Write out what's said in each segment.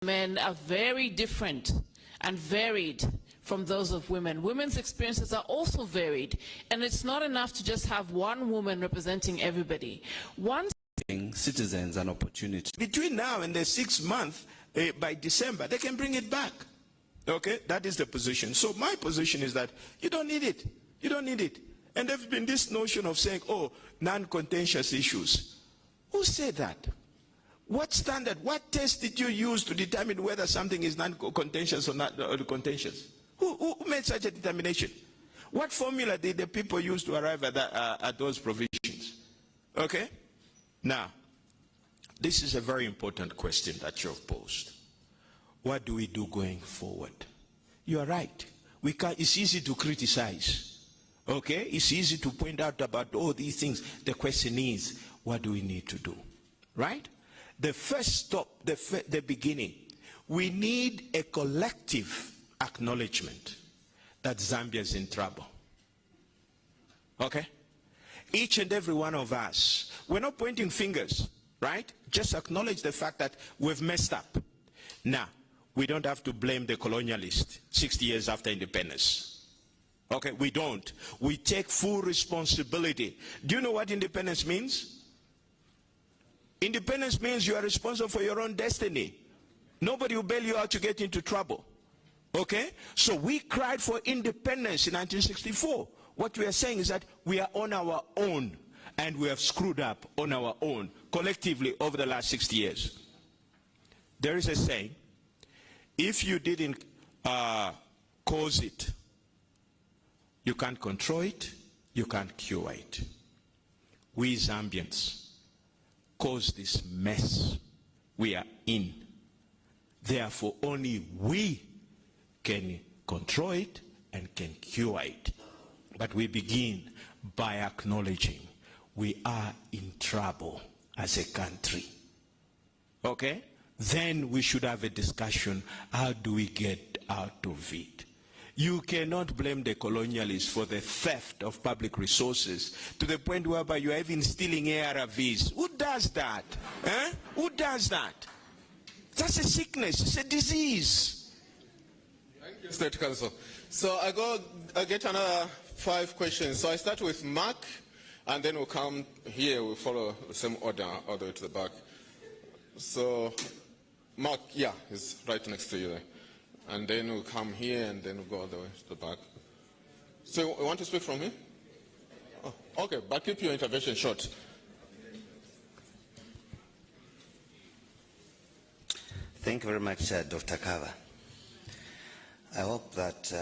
men are very different and varied from those of women. Women's experiences are also varied, and it's not enough to just have one woman representing everybody. Citizens an opportunity. Between now and the 6 months, by December, they can bring it back. Okay, that is the position. So my position is that you don't need it. You don't need it. And there's been this notion of saying, oh, non-contentious issues. Who said that? What standard, what test did you use to determine whether something is non-contentious or not contentious? Who made such a determination? What formula did the people use to arrive at those provisions? Okay? Now, this is a very important question that you've posed. What do we do going forward? You are right. It's easy to criticize. Okay? It's easy to point out about all these things. The question is, what do we need to do? Right? The first stop, the beginning, we need a collective acknowledgement that Zambia is in trouble. Okay? Each and every one of us, we're not pointing fingers, right? Just acknowledge the fact that we've messed up. Now, we don't have to blame the colonialist 60 years after independence. Okay, we don't. We take full responsibility. Do you know what independence means? Independence means you are responsible for your own destiny. Nobody will bail you out to get into trouble. Okay? So we cried for independence in 1964. What we are saying is that we are on our own, and we have screwed up on our own collectively over the last 60 years. There is a saying, if you didn't cause it, you can't control it, you can't cure it. We Zambians caused this mess we are in. Therefore, only we can control it and can cure it. But we begin by acknowledging we are in trouble as a country. Okay? Then we should have a discussion, how do we get out of it? You cannot blame the colonialists for the theft of public resources to the point whereby you are even stealing ARVs. Who does that? Eh? Who does that? That's a sickness, it's a disease. Thank you, State Council. So I get another 5 questions. So I start with Mark, and then we'll come here, we'll follow the same order all the way to the back. So Mark, yeah, is right next to you there. And then we'll come here, and then we'll go all the way to the back. So you want to speak from here? Oh, okay, but keep your intervention short. Thank you very much, Dr. Kava. I hope that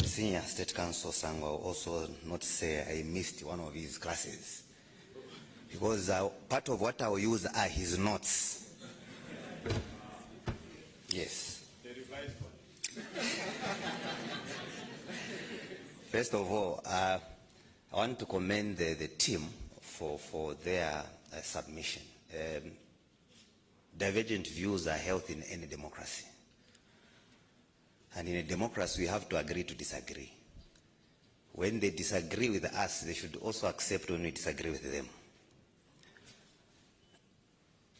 Senior State Council Sangwa will also not say I missed one of his classes, because part of what I will use are his notes. Yes. First of all, I want to commend the team for their submission. Divergent views are healthy in any democracy. And in a democracy, we have to agree to disagree. When they disagree with us, they should also accept when we disagree with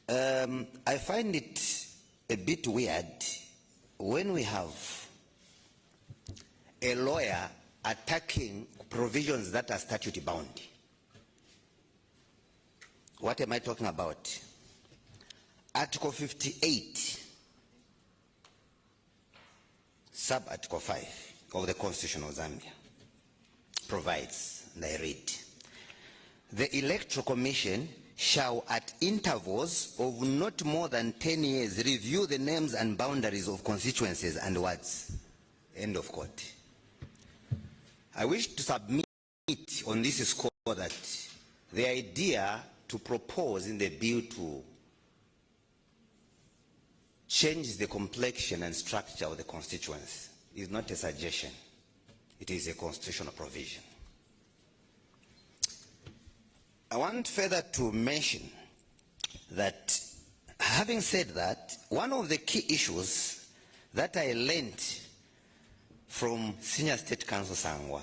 them. I find it a bit weird when we have a lawyer attacking provisions that are statute bound. What am I talking about? Article 58, sub-article 5 of the Constitution of Zambia provides, and I read, the Electoral Commission shall at intervals of not more than 10 years review the names and boundaries of constituencies and wards. End of quote. I wish to submit on this score that the idea to propose in the bill to change the complexion and structure of the constituency is not a suggestion. It is a constitutional provision. I want further to mention that, having said that, one of the key issues that I learned from Senior State Council Sangwa,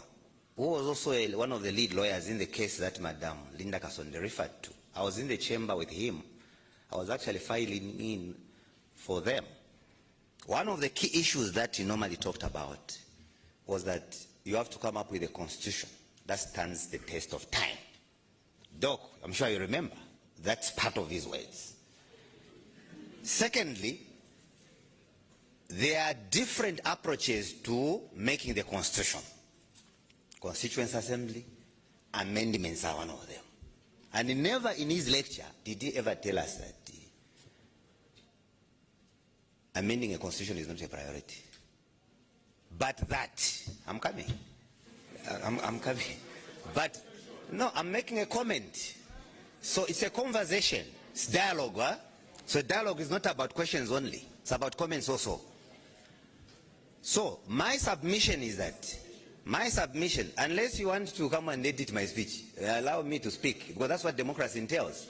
who was also one of the lead lawyers in the case that Madam Linda Kasonde referred to. I was in the chamber with him. I was actually filing in for them. One of the key issues that you normally talked about was that you have to come up with a constitution that stands the test of time. Doc, I'm sure you remember, that's part of his words. Secondly, there are different approaches to making the constitution. Constituent Assembly, amendments are one of them. And never in his lecture did he ever tell us that amending a constitution is not a priority. But that, I'm coming. I'm coming. But no, I'm making a comment. So it's a conversation. It's dialogue. Huh? So dialogue is not about questions only. It's about comments also. So my submission is that, unless you want to come and edit my speech, allow me to speak, because that's what democracy entails.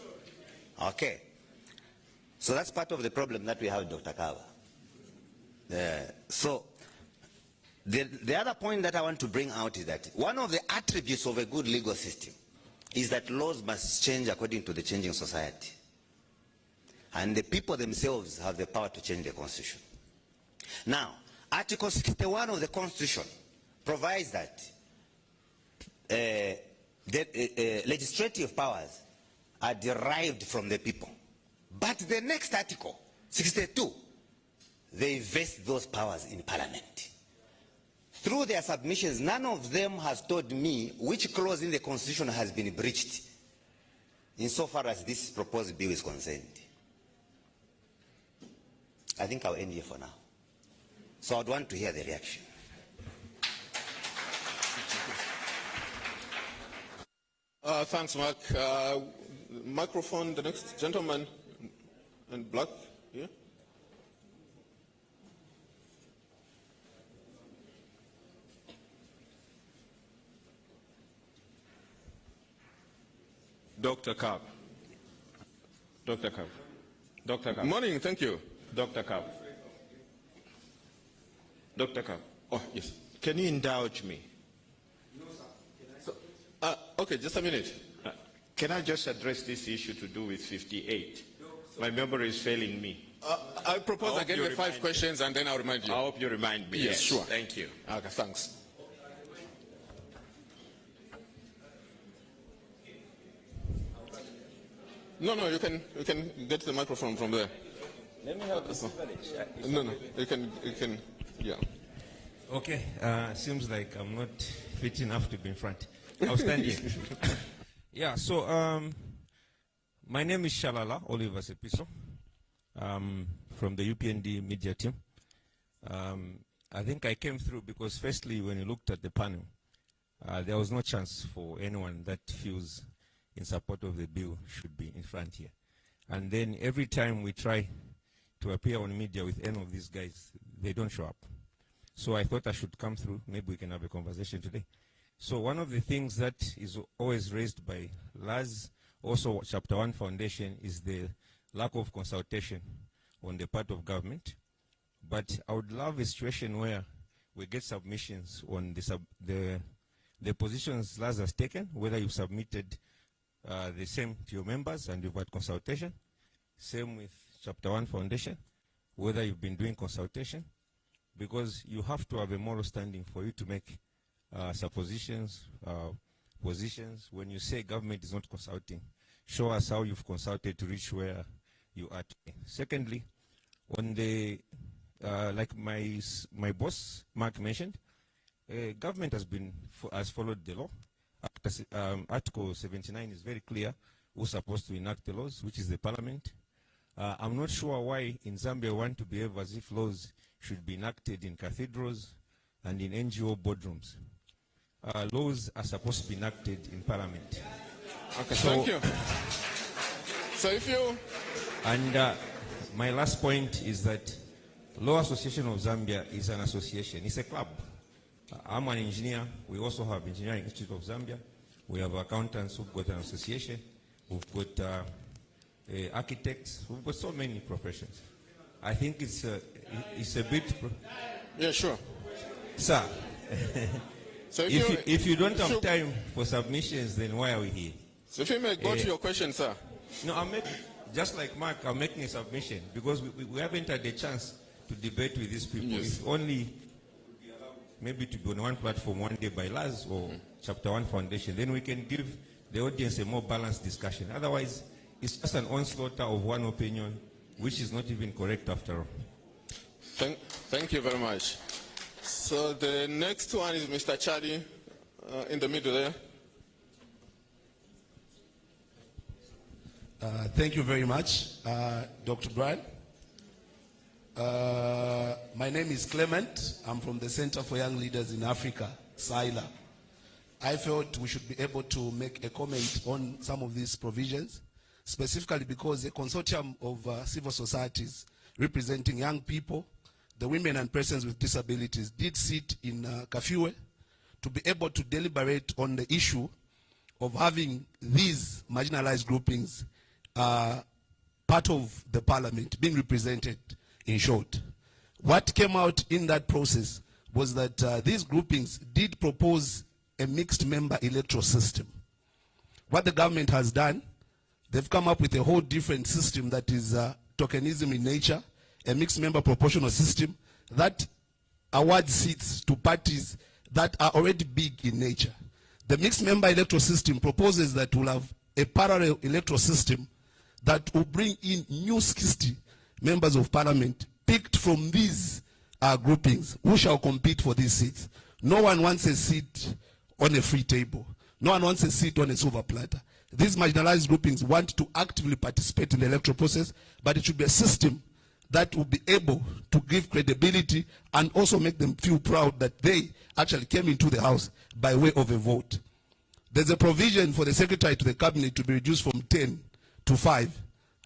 Okay. So that's part of the problem that we have, Dr. Kava. So the other point that I want to bring out is that one of the attributes of a good legal system is that laws must change according to the changing society. And the people themselves have the power to change the constitution. Now, Article 61 of the Constitution provides that legislative powers are derived from the people. But the next article, 62, they vest those powers in Parliament. Through their submissions, none of them has told me which clause in the Constitution has been breached insofar as this proposed bill is concerned. I think I'll end here for now. So I'd want to hear the reaction. Thanks, Mark. Microphone, the next gentleman in black here. Dr. Cobb. Dr. Cobb. Dr. Cobb. Morning, thank you. Dr. Cobb. Dr. Cobb. Oh, yes. Can you indulge me? Okay, just a minute. Can I just address this issue to do with 58? My memory is failing me. I propose again the 5 questions and then I'll remind you. I hope you remind me. Yes, sure. Thank you. Okay, thanks. No, you can get the microphone from there. Let me help this No, you can, yeah. Okay, seems like I'm not fit enough to be in front. I'll stand here. Yeah, so my name is Shalala Oliver Sepiso from the UPND media team. I think I came through because firstly, when you looked at the panel, there was no chance for anyone that feels in support of the bill should be in front here. And then every time we try to appear on media with any of these guys, they don't show up. So I thought I should come through. Maybe we can have a conversation today. So one of the things that is always raised by LAZ, also Chapter 1 Foundation, is the lack of consultation on the part of government. But I would love a situation where we get submissions on the positions LAZ has taken, whether you've submitted the same to your members and you've had consultation. Same with Chapter 1 Foundation, whether you've been doing consultation, because you have to have a moral standing for you to make suppositions, positions. When you say government is not consulting, show us how you've consulted to reach where you are today. Secondly, on the, like my boss, Mark mentioned, government has followed the law. Article 79 is very clear who's supposed to enact the laws, which is the parliament. I'm not sure why in Zambia we want to behave as if laws should be enacted in cathedrals and in NGO boardrooms. Laws are supposed to be enacted in parliament. Okay, thank you. So if you... And my last point is that Law Association of Zambia is an association. It's a club. I'm an engineer. We also have Engineering Institute of Zambia. We have accountants who've got an association. We've got architects. We've got so many professions. I think it's a bit... Yeah, sure. Sir, so if you don't have time for submissions, then why are we here? So if you may go to your question, sir. No, just like Mark, I'm making a submission because we haven't had a chance to debate with these people. Yes. If only maybe to be on one platform one day by LAZ or Chapter 1 Foundation, then we can give the audience a more balanced discussion. Otherwise, it's just an onslaught of one opinion, which is not even correct after all. Thank you very much. So the next one is Mr. Charlie in the middle there. Thank you very much, Dr. Brad. My name is Clement. I'm from the Center for Young Leaders in Africa, SILA. I felt we should be able to make a comment on some of these provisions, specifically because a consortium of civil societies representing young people, the women and persons with disabilities did sit in Kafue to be able to deliberate on the issue of having these marginalized groupings part of the parliament, being represented, in short. What came out in that process was that these groupings did propose a mixed member electoral system. What the government has done, they've come up with a whole different system that is tokenism in nature, a mixed member proportional system that awards seats to parties that are already big in nature. The mixed member electoral system proposes that we'll have a parallel electoral system that will bring in new 60 members of parliament picked from these groupings who shall compete for these seats. No one wants a seat on a free table. No one wants a seat on a silver platter. These marginalized groupings want to actively participate in the electoral process, but it should be a system that will be able to give credibility and also make them feel proud that they actually came into the House by way of a vote. There's a provision for the Secretary to the Cabinet to be reduced from 10 to 5.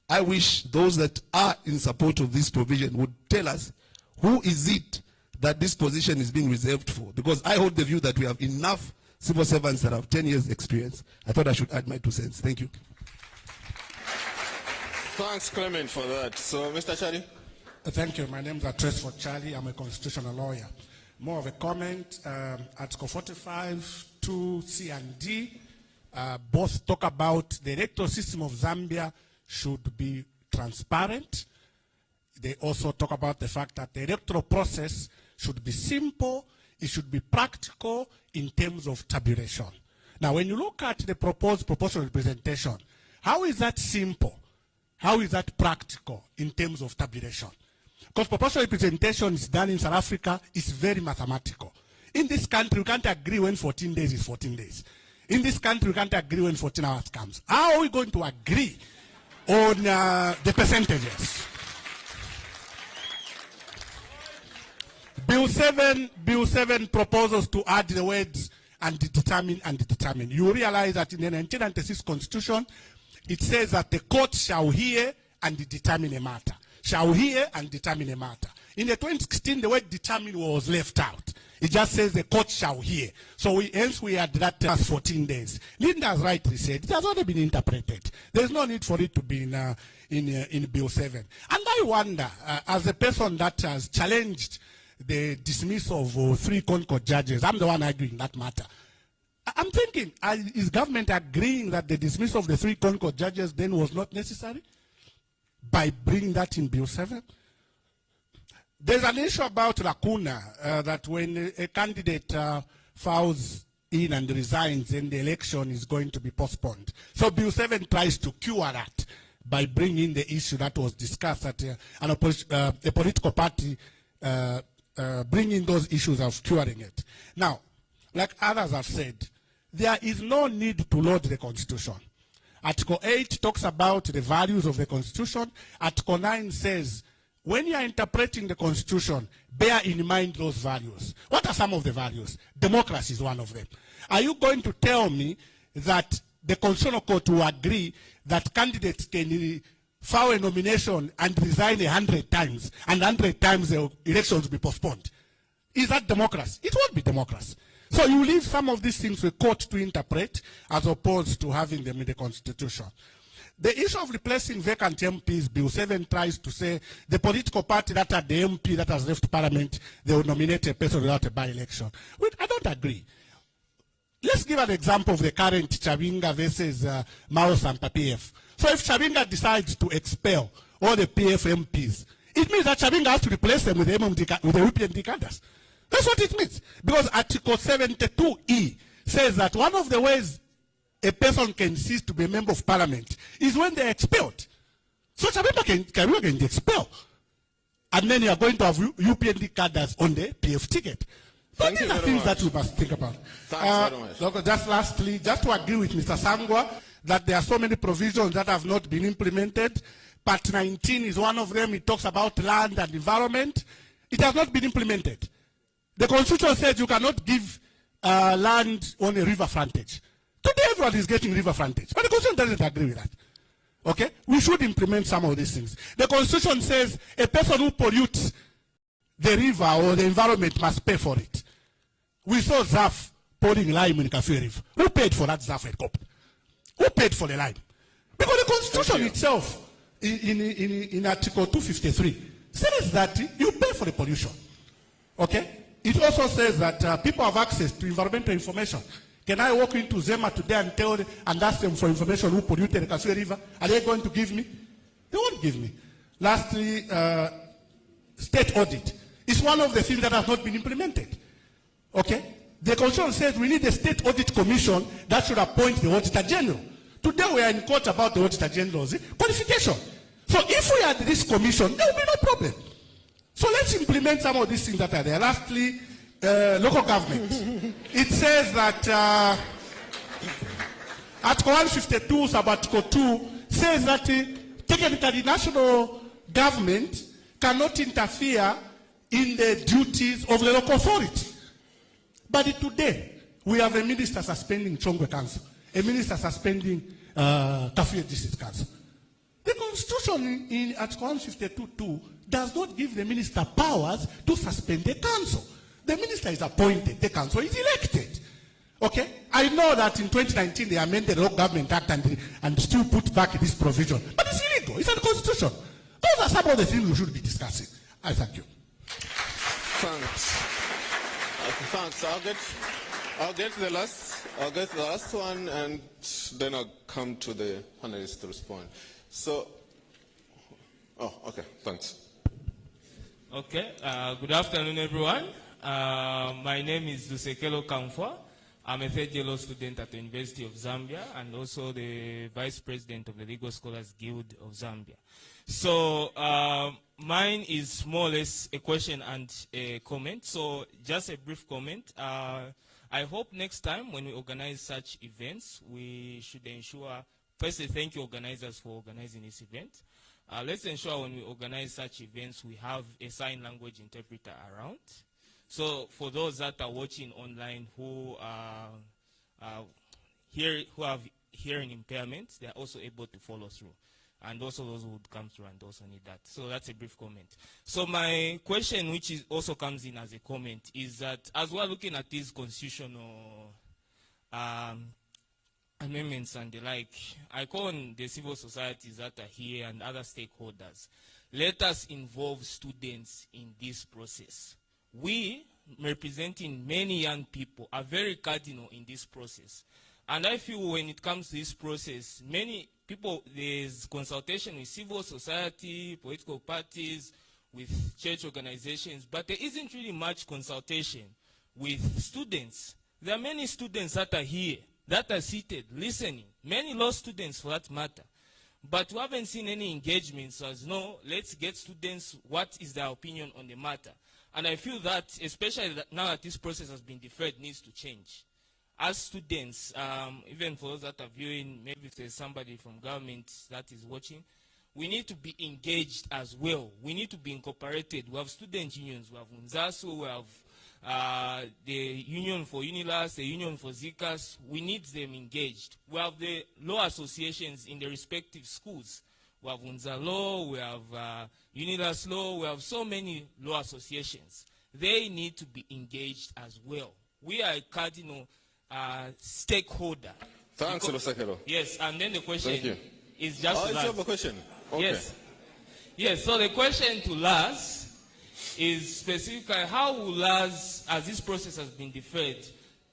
I wish those that are in support of this provision would tell us who is it that this position is being reserved for, because I hold the view that we have enough civil servants that have 10 years experience. I thought I should add my 2 cents. Thank you. Thanks, Clement, for that. So, Mr. Charlie? Thank you. My name is Atresford Charlie. I'm a constitutional lawyer. More of a comment. Article 45, 2, C and D, both talk about the electoral system of Zambia should be transparent. They also talk about the fact that the electoral process should be simple, it should be practical in terms of tabulation. Now, when you look at the proposed proportional representation, how is that simple? How is that practical in terms of tabulation? Because proportional representation is done in South Africa, it's very mathematical. In this country, we can't agree when 14 days is 14 days. In this country, we can't agree when 14 hours comes. How are we going to agree on the percentages? Bill 7 proposes to add the words and determine and determine. You realize that in the 1996 Constitution, it says that the court shall hear and determine a matter. Shall hear and determine a matter. In the 2016, the word determine was left out. It just says the court shall hear. So hence we had that past 14 days. Linda has rightly said, it has already been interpreted. There's no need for it to be in Bill 7. And I wonder, as a person that has challenged the dismissal of 3 Concord judges, I'm the one arguing that matter. I'm thinking, is government agreeing that the dismissal of the 3 Concord judges then was not necessary by bringing that in Bill 7? There's an issue about lacuna, that when a candidate files in and resigns, then the election is going to be postponed. So Bill 7 tries to cure that by bringing the issue that was discussed at a political party, bringing those issues of curing it. Now, like others have said, there is no need to load the Constitution. Article 8 talks about the values of the Constitution. Article 9 says, when you are interpreting the Constitution, bear in mind those values. What are some of the values? Democracy is one of them. Are you going to tell me that the Constitutional Court will agree that candidates can file a nomination and resign 100 times, and 100 times the elections will be postponed? Is that democracy? It won't be democracy. So you leave some of these things for court to interpret as opposed to having them in the Constitution. The issue of replacing vacant MPs, Bill 7 tries to say the political party that had the MP that has left Parliament, they will nominate a person without a by-election. I don't agree. Let's give an example of the current Chabinga versus Mao and PPF. So if Chabinga decides to expel all the PF MPs, it means that Chabinga has to replace them with the UPND cadres. That's what it means. Because Article 72E says that one of the ways a person can cease to be a member of parliament is when they're expelled. So Chabinga can be expelled. And then you are going to have UPND cadres on the PF ticket. So these are things that we must think about. Thanks very much. Look, just lastly, just to agree with Mr. Sangwa, that there are so many provisions that have not been implemented. Part 19 is one of them. It talks about land and environment. It has not been implemented. The Constitution says you cannot give land on a river frontage. Today everyone is getting river frontage, but the Constitution doesn't agree with that. Okay? We should implement some of these things. The Constitution says a person who pollutes the river or the environment must pay for it. We saw ZAF pouring lime in Kafue River. Who paid for that ZAF helicopter? Who paid for the lime? Because the Constitution itself, in Article 253, says that you pay for the pollution. Okay? It also says that people have access to environmental information. Can I walk into Zema today and tell them and ask them for information who polluted the Kafue River? Are they going to give me? They won't give me. Lastly, state audit is one of the things that has not been implemented. Okay? The Constitution says we need a state audit commission that should appoint the Auditor General. Today we are in court about the Auditor General's qualification. So if we had this commission, there will be no problem. So let's implement some of these things that are there. Lastly, local government. It says that Article 152 sub Article 2 says that technically national government cannot interfere in the duties of the local authority. But today, we have a minister suspending Chongwe Council, a minister suspending Kafue District Council. The Constitution in Article 152.2 does not give the minister powers to suspend the council. The minister is appointed, the council is elected. Okay? I know that in 2019 they amended the Local Government Act and still put back this provision. But it's illegal. It's in the Constitution. Those are some of the things we should be discussing. I thank you. Thanks. Thanks. I'll get the last one, and then I'll come to the panelists to respond. So, okay, thanks. Okay, good afternoon, everyone. My name is Lusekelo Kamfwa. I'm a third year law student at the University of Zambia and also the vice president of the Legal Scholars Guild of Zambia. So, mine is more or less a question and a comment. So, just a brief comment. I hope next time when we organize such events, we should ensure, firstly, thank you organizers for organizing this event. Let's ensure when we organize such events, we have a sign language interpreter around. So for those that are watching online who have hearing impairments, they are also able to follow through. And also those who would come through and also need that. So that's a brief comment. So my question, which is also comes in as a comment, is that as we're looking at these constitutional amendments and the like, I call on the civil societies that are here and other stakeholders. Let us involve students in this process. We, representing many young people, are very cardinal in this process. And I feel when it comes to this process, many people, there's consultation with civil society, political parties, with church organizations, but there isn't really much consultation with students. There are many students that are here, that are seated, listening, many law students for that matter. But we haven't seen any engagements as, no, let's get students, what is their opinion on the matter. And I feel that, especially now that this process has been deferred, needs to change. As students, even for those that are viewing, maybe if there's somebody from government that is watching, we need to be engaged as well. We need to be incorporated. We have student unions, we have UNZASU, we have the Union for UNILAS, the Union for ZICAS. We need them engaged. We have the law associations in the respective schools. We have UNZA Law, we have UNILAS Law, we have so many law associations. They need to be engaged as well. We are a cardinal stakeholder. Thanks, Lusekelo. Yes, and then the question is just you have a question? Okay. Yes. Yes, so the question to LAZ is specifically how will LAZ, as this process has been deferred,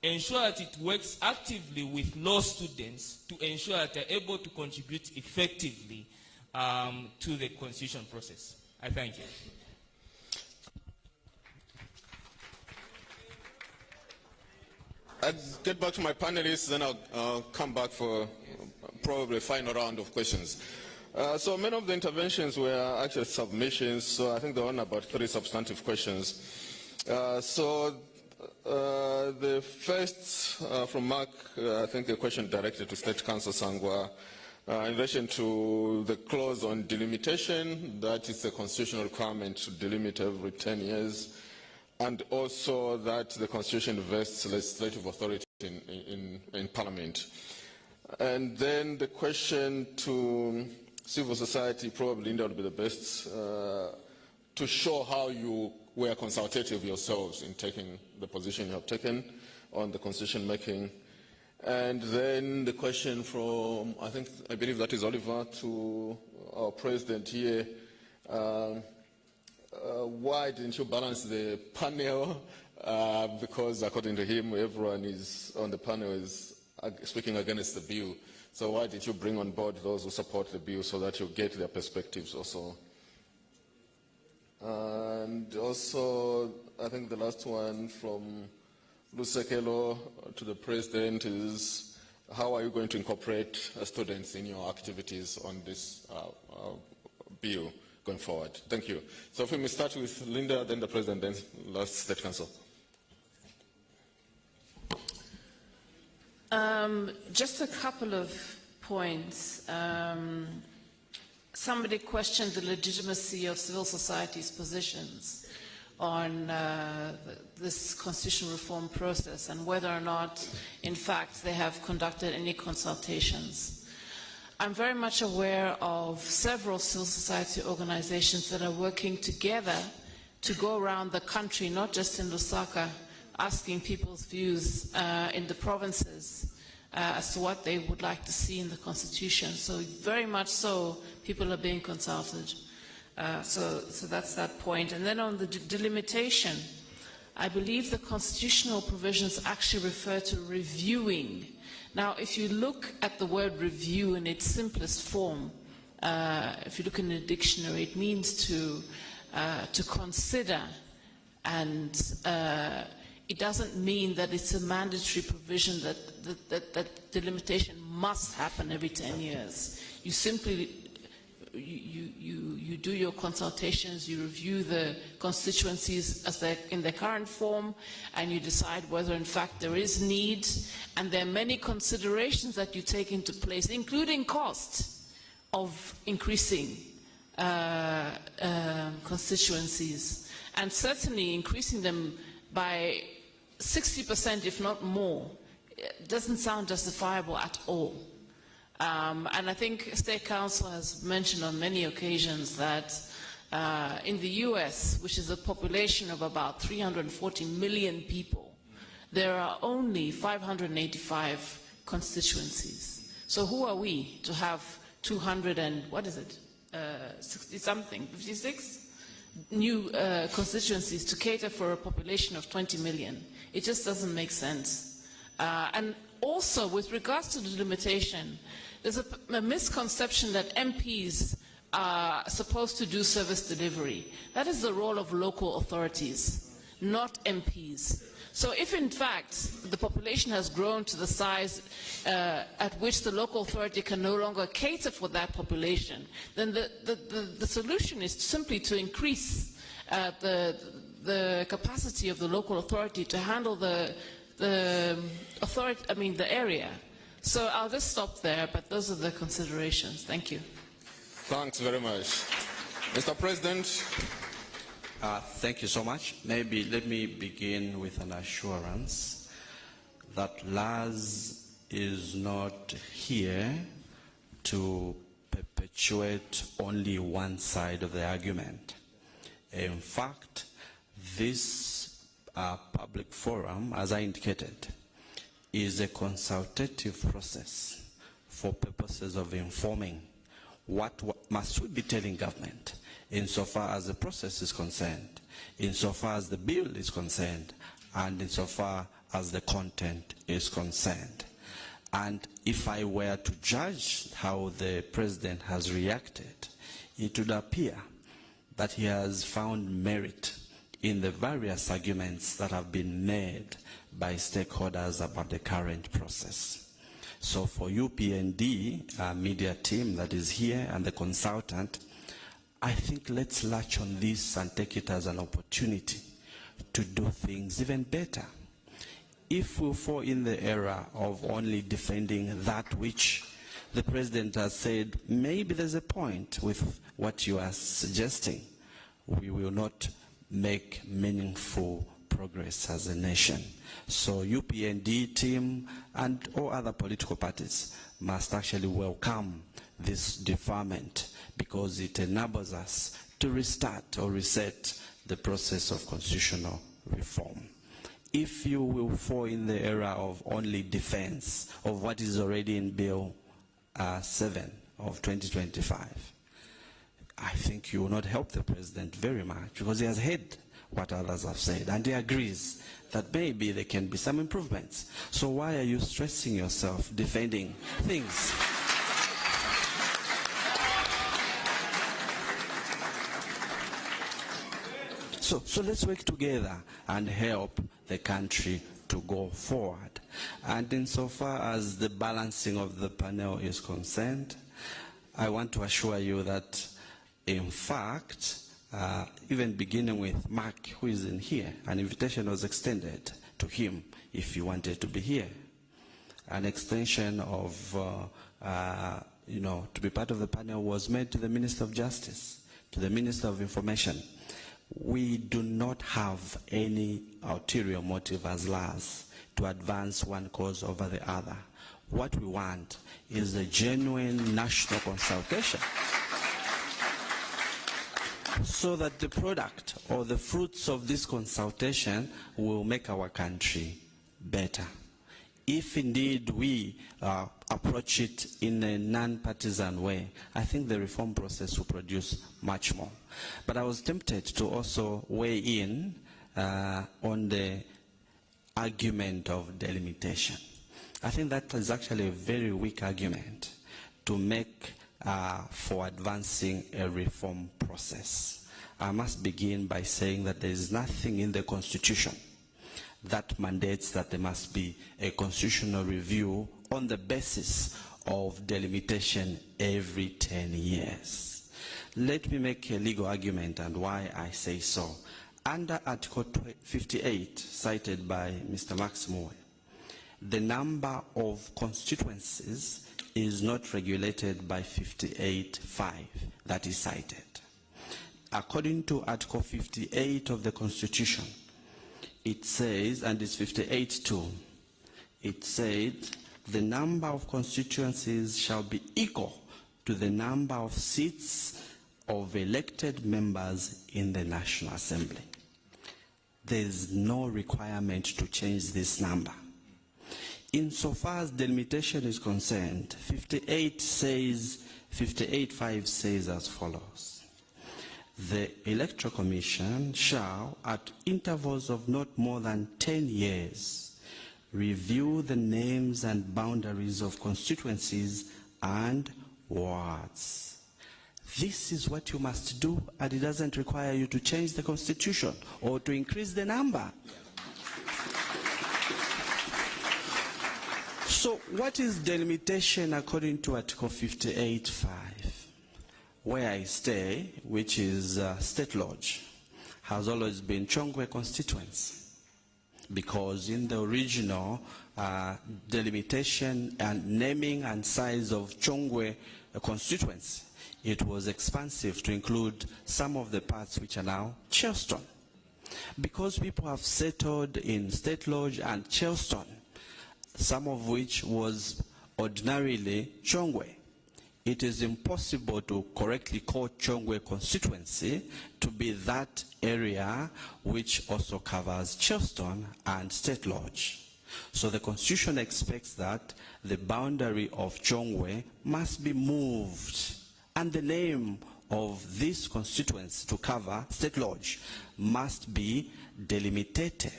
ensure that it works actively with law students to ensure that they're able to contribute effectively to the constitution process. I thank you. I'll get back to my panelists, then I'll come back for probably a final round of questions. So many of the interventions were actually submissions, so I think there were about 3 substantive questions. The first from Mark, I think a question directed to State Counsel Sangwa, in relation to the clause on delimitation, that is a constitutional requirement to delimit every 10 years, and also that the Constitution vests legislative authority in Parliament. And then the question to civil society, probably Linda would be the best, to show how you were consultative yourselves in taking the position you have taken on the constitution making. And then the question from, I believe that is Oliver, to our president here. Why didn't you balance the panel? Because according to him, everyone is on the panel is speaking against the bill. So why did you bring on board those who support the bill so that you get their perspectives also? And also, I think the last one from Lusekelo to the president is, how are you going to incorporate students in your activities on this bill going forward? Thank you. So if we may start with Linda, then the president, then last State Counsel. Just a couple of points. Somebody questioned the legitimacy of civil society's positions on this constitutional reform process and whether or not, in fact, they have conducted any consultations. I'm very much aware of several civil society organizations that are working together to go around the country, not just in Lusaka, asking people's views in the provinces as to what they would like to see in the Constitution. So very much so, people are being consulted. So that's that point. And then on the delimitation, I believe the constitutional provisions actually refer to reviewing. Now, if you look at the word review in its simplest form, if you look in the dictionary, it means to consider, and it doesn't mean that it's a mandatory provision that delimitation must happen every 10 years. You simply, you do your consultations, you review the constituencies as they're in their current form, and you decide whether in fact there is need, and there are many considerations that you take into place, including cost of increasing constituencies, and certainly increasing them by 60%, if not more. It doesn't sound justifiable at all. And I think State Counsel has mentioned on many occasions that in the US, which is a population of about 340 million people, there are only 585 constituencies. So who are we to have 200 and, what is it, 60-something, 56? New constituencies to cater for a population of 20 million. It just doesn't make sense. And also, with regards to the delimitation, there's a misconception that MPs are supposed to do service delivery. That is the role of local authorities, not MPs. So if in fact the population has grown to the size at which the local authority can no longer cater for that population, then the solution is simply to increase the capacity of the local authority to handle the area. So I'll just stop there, but those are the considerations. Thank you. Thanks very much. Mr. President. Thank you so much. Maybe let me begin with an assurance that LAZ is not here to perpetuate only one side of the argument. In fact, this public forum, as I indicated, is a consultative process for purposes of informing what must we be telling government insofar as the process is concerned, insofar as the bill is concerned, and insofar as the content is concerned. And if I were to judge how the president has reacted, it would appear that he has found merit in the various arguments that have been made by stakeholders about the current process. So for UPND, our media team that is here, and the consultant, I think let's latch on this and take it as an opportunity to do things even better. If we fall in the era of only defending that which the president has said, maybe there's a point with what you are suggesting, we will not make meaningful progress as a nation. So UPND team and all other political parties must actually welcome this deferment, because it enables us to restart or reset the process of constitutional reform. If you will fall in the era of only defense of what is already in Bill 7 of 2025, I think you will not help the president very much, because he has heard what others have said, and he agrees that maybe there can be some improvements. So why are you stressing yourself defending things? So let's work together and help the country to go forward. And insofar as the balancing of the panel is concerned, I want to assure you that, in fact, even beginning with Mark, who is in here, an invitation was extended to him if he wanted to be here. An extension of, to be part of the panel was made to the Minister of Justice, to the Minister of Information. We do not have any ulterior motive as LAZ to advance one cause over the other. What we want is a genuine national consultation, so that the product or the fruits of this consultation will make our country better. If indeed we approach it in a non-partisan way, I think the reform process will produce much more. But I was tempted to also weigh in on the argument of delimitation. I think that is actually a very weak argument to make for advancing a reform process. I must begin by saying that there is nothing in the Constitution that mandates that there must be a constitutional review on the basis of delimitation every 10 years. Let me make a legal argument and why I say so. Under Article 58, cited by Mr. Max Moore, the number of constituencies is not regulated by 58.5 that is cited. According to Article 58 of the Constitution, it says, and it's 58.2, it said, the number of constituencies shall be equal to the number of seats of elected members in the National Assembly. There is no requirement to change this number. Insofar as delimitation is concerned, 58.5 says as follows. The Electoral Commission shall, at intervals of not more than 10 years, review the names and boundaries of constituencies and wards. This is what you must do, and it doesn't require you to change the Constitution or to increase the number. So what is delimitation according to Article 58.5? Where I stay, which is State Lodge, has always been Chongwe constituency, because in the original delimitation and naming and size of Chongwe constituency, it was expansive to include some of the parts which are now Chelston. Because people have settled in State Lodge and Chelston, some of which was ordinarily Chongwe, it is impossible to correctly call Chongwe constituency to be that area which also covers Chelston and State Lodge. So the Constitution expects that the boundary of Chongwe must be moved, and the name of this constituency to cover State Lodge must be delimited.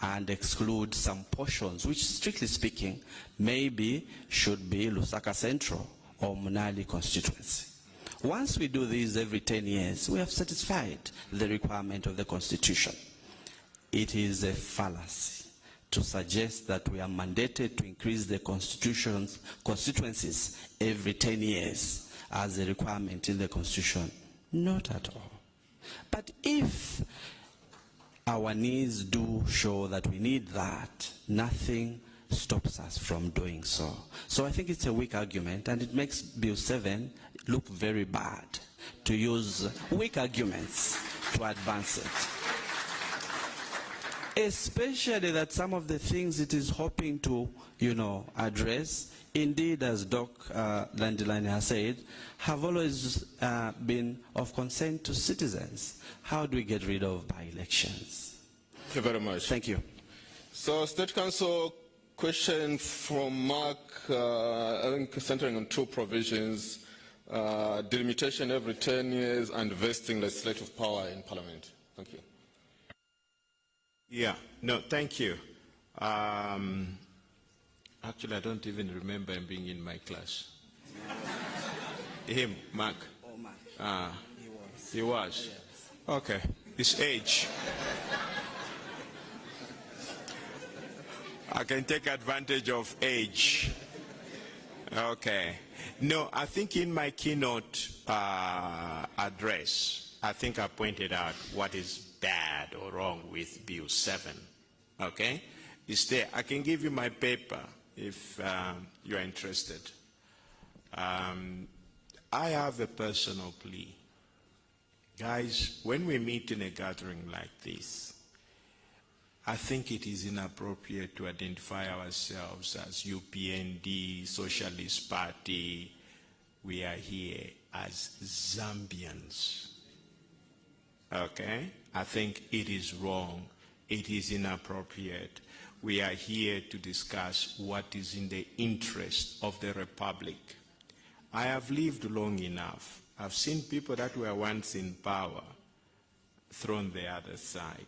and exclude some portions, which strictly speaking, maybe should be Lusaka Central or Munali constituency. Once we do this every 10 years, we have satisfied the requirement of the Constitution. It is a fallacy to suggest that we are mandated to increase the constituencies every 10 years as a requirement in the Constitution. Not at all. But if our needs do show that we need that, nothing stops us from doing so. So I think it's a weak argument, and it makes Bill 7 look very bad to use weak arguments to advance it. Especially that some of the things it is hoping to, address, indeed, as Doc Landilani has said, have always been of concern to citizens. How do we get rid of by-elections? Thank you very much. Thank you. So, State Council, question from Mark, I think centering on two provisions, delimitation every 10 years and vesting legislative power in Parliament. Thank you. Yeah, no, thank you. Actually, I don't even remember him being in my class. Him, Mark. Oh, Mark. He was. He was? Yes. Okay. His age. I can take advantage of age. Okay. No, I think in my keynote address, I think I pointed out what is bad or wrong with Bill 7. Okay? It's there. I can give you my paper if you're interested. I have a personal plea. Guys, when we meet in a gathering like this, I think it is inappropriate to identify ourselves as UPND, Socialist Party. We are here as Zambians. Okay? I think it is wrong. It is inappropriate. We are here to discuss what is in the interest of the Republic. I have lived long enough. I've seen people that were once in power thrown the other side.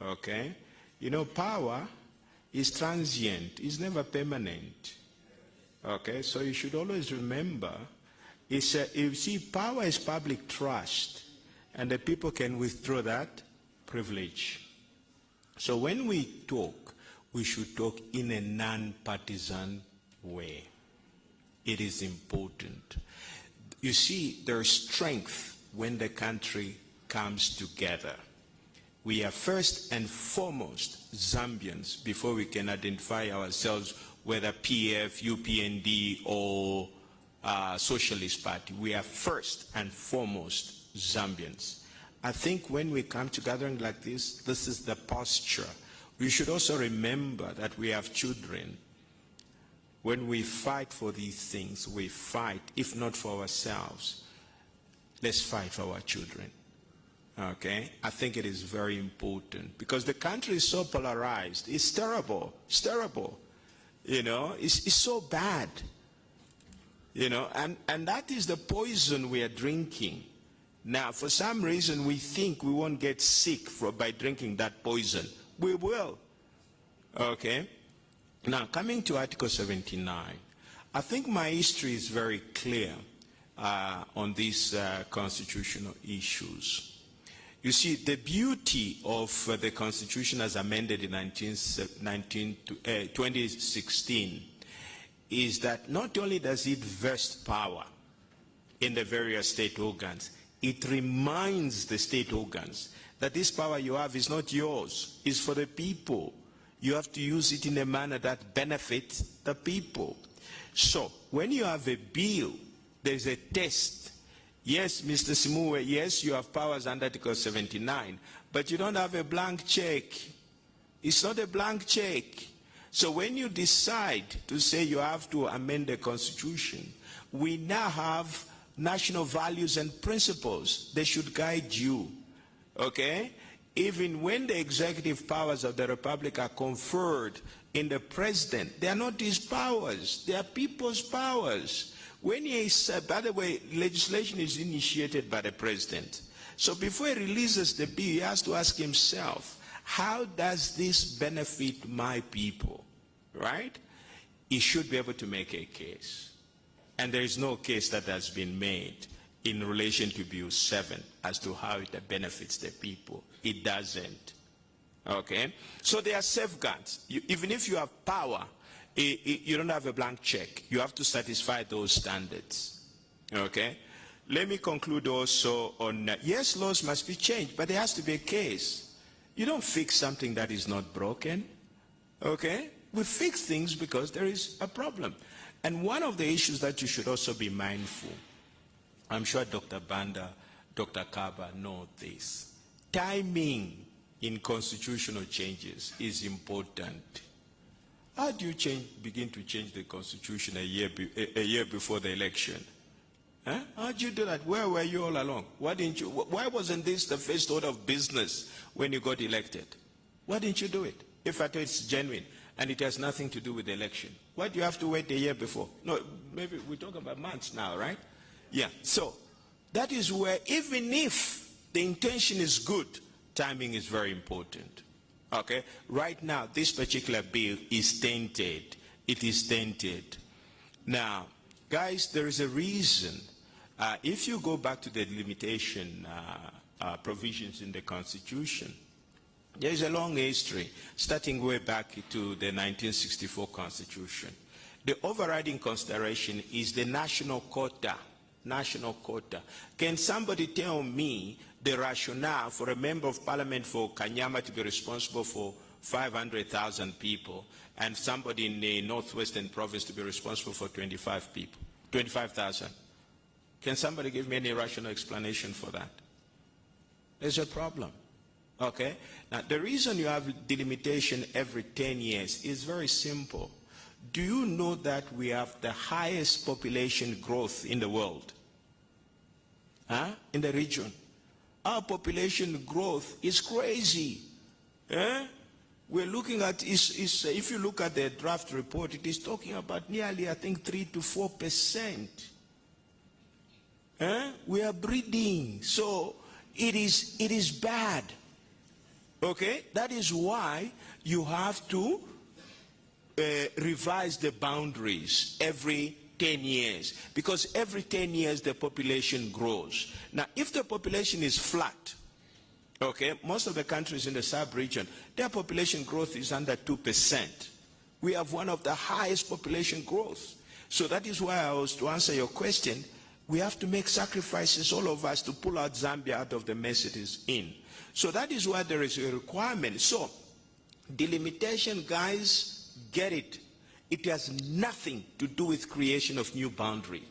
Okay? Power is transient. It's never permanent. Okay? So you should always remember, you see, power is public trust, and the people can withdraw that privilege. So when we talk, we should talk in a non-partisan way. It is important. You see, there is strength when the country comes together. We are first and foremost Zambians before we can identify ourselves whether PF, UPND, or Socialist Party. We are first and foremost Zambians. I think when we come together like this, this is the posture. We should also remember that we have children. When we fight for these things, we fight, if not for ourselves, let's fight for our children. Okay? I think it is very important because the country is so polarized. It's terrible. It's terrible. It's so bad. And that is the poison we are drinking. Now, for some reason, we think we won't get sick by drinking that poison. We will. Okay? Now, coming to Article 79, I think my history is very clear on these constitutional issues. You see, the beauty of the Constitution as amended in 2016 is that not only does it vest power in the various state organs, it reminds the state organs that this power you have is not yours, it's for the people. You have to use it in a manner that benefits the people. So, when you have a bill, there's a test. Yes, Mr. Simue, yes, you have powers under Article 79, but you don't have a blank check. It's not a blank check. So when you decide to say you have to amend the Constitution, we now have national values and principles. They should guide you. Okay? Even when the executive powers of the Republic are conferred in the President, they are not his powers. They are people's powers. When he is, by the way, legislation is initiated by the President. So before he releases the bill, he has to ask himself, how does this benefit my people, right? He should be able to make a case. And there is no case that has been made in relation to Bill 7 as to how it benefits the people. It doesn't. Okay? So there are safeguards. Even if you have power, you don't have a blank check. You have to satisfy those standards. Okay? Let me conclude also on, yes, laws must be changed, but there has to be a case. You don't fix something that is not broken. Okay? We fix things because there is a problem. And one of the issues that you should also be mindful, I'm sure Dr. Banda, Dr. Kaba know this. Timing in constitutional changes is important. How do you begin to change the constitution a year before the election? Huh? How did you do that? Where were you all along? Why wasn't this the first order of business when you got elected? Why didn't you do it? If at all it's genuine and it has nothing to do with the election. Why do you have to wait a year before? No, maybe we're talking about months now, right? Yeah, so that is where even if the intention is good, timing is very important. Okay? Right now, this particular bill is tainted. It is tainted. Now, guys, there is a reason. If you go back to the delimitation provisions in the Constitution, there is a long history, starting way back to the 1964 Constitution. The overriding consideration is the national quota. National quota. Can somebody tell me the rationale for a member of parliament for Kanyama to be responsible for 500,000 people and somebody in the northwestern province to be responsible for 25,000? Can somebody give me any rational explanation for that? There's a problem. Okay? Now, the reason you have delimitation every 10 years is very simple. Do you know that we have the highest population growth in the world? In the region. Our population growth is crazy. We're looking at, if you look at the draft report, it is talking about nearly, I think, 3 to 4%. We are breeding. So it is bad. Okay? That is why you have to revise the boundaries every 10 years. Because every 10 years the population grows. Now, if the population is flat, okay, most of the countries in the sub-region, their population growth is under 2%. We have one of the highest population growth. So that is why I was to answer your question, we have to make sacrifices, all of us, to pull out Zambia out of the mess it is in. So that is why there is a requirement. So, delimitation, guys, get it. It has nothing to do with creation of new boundary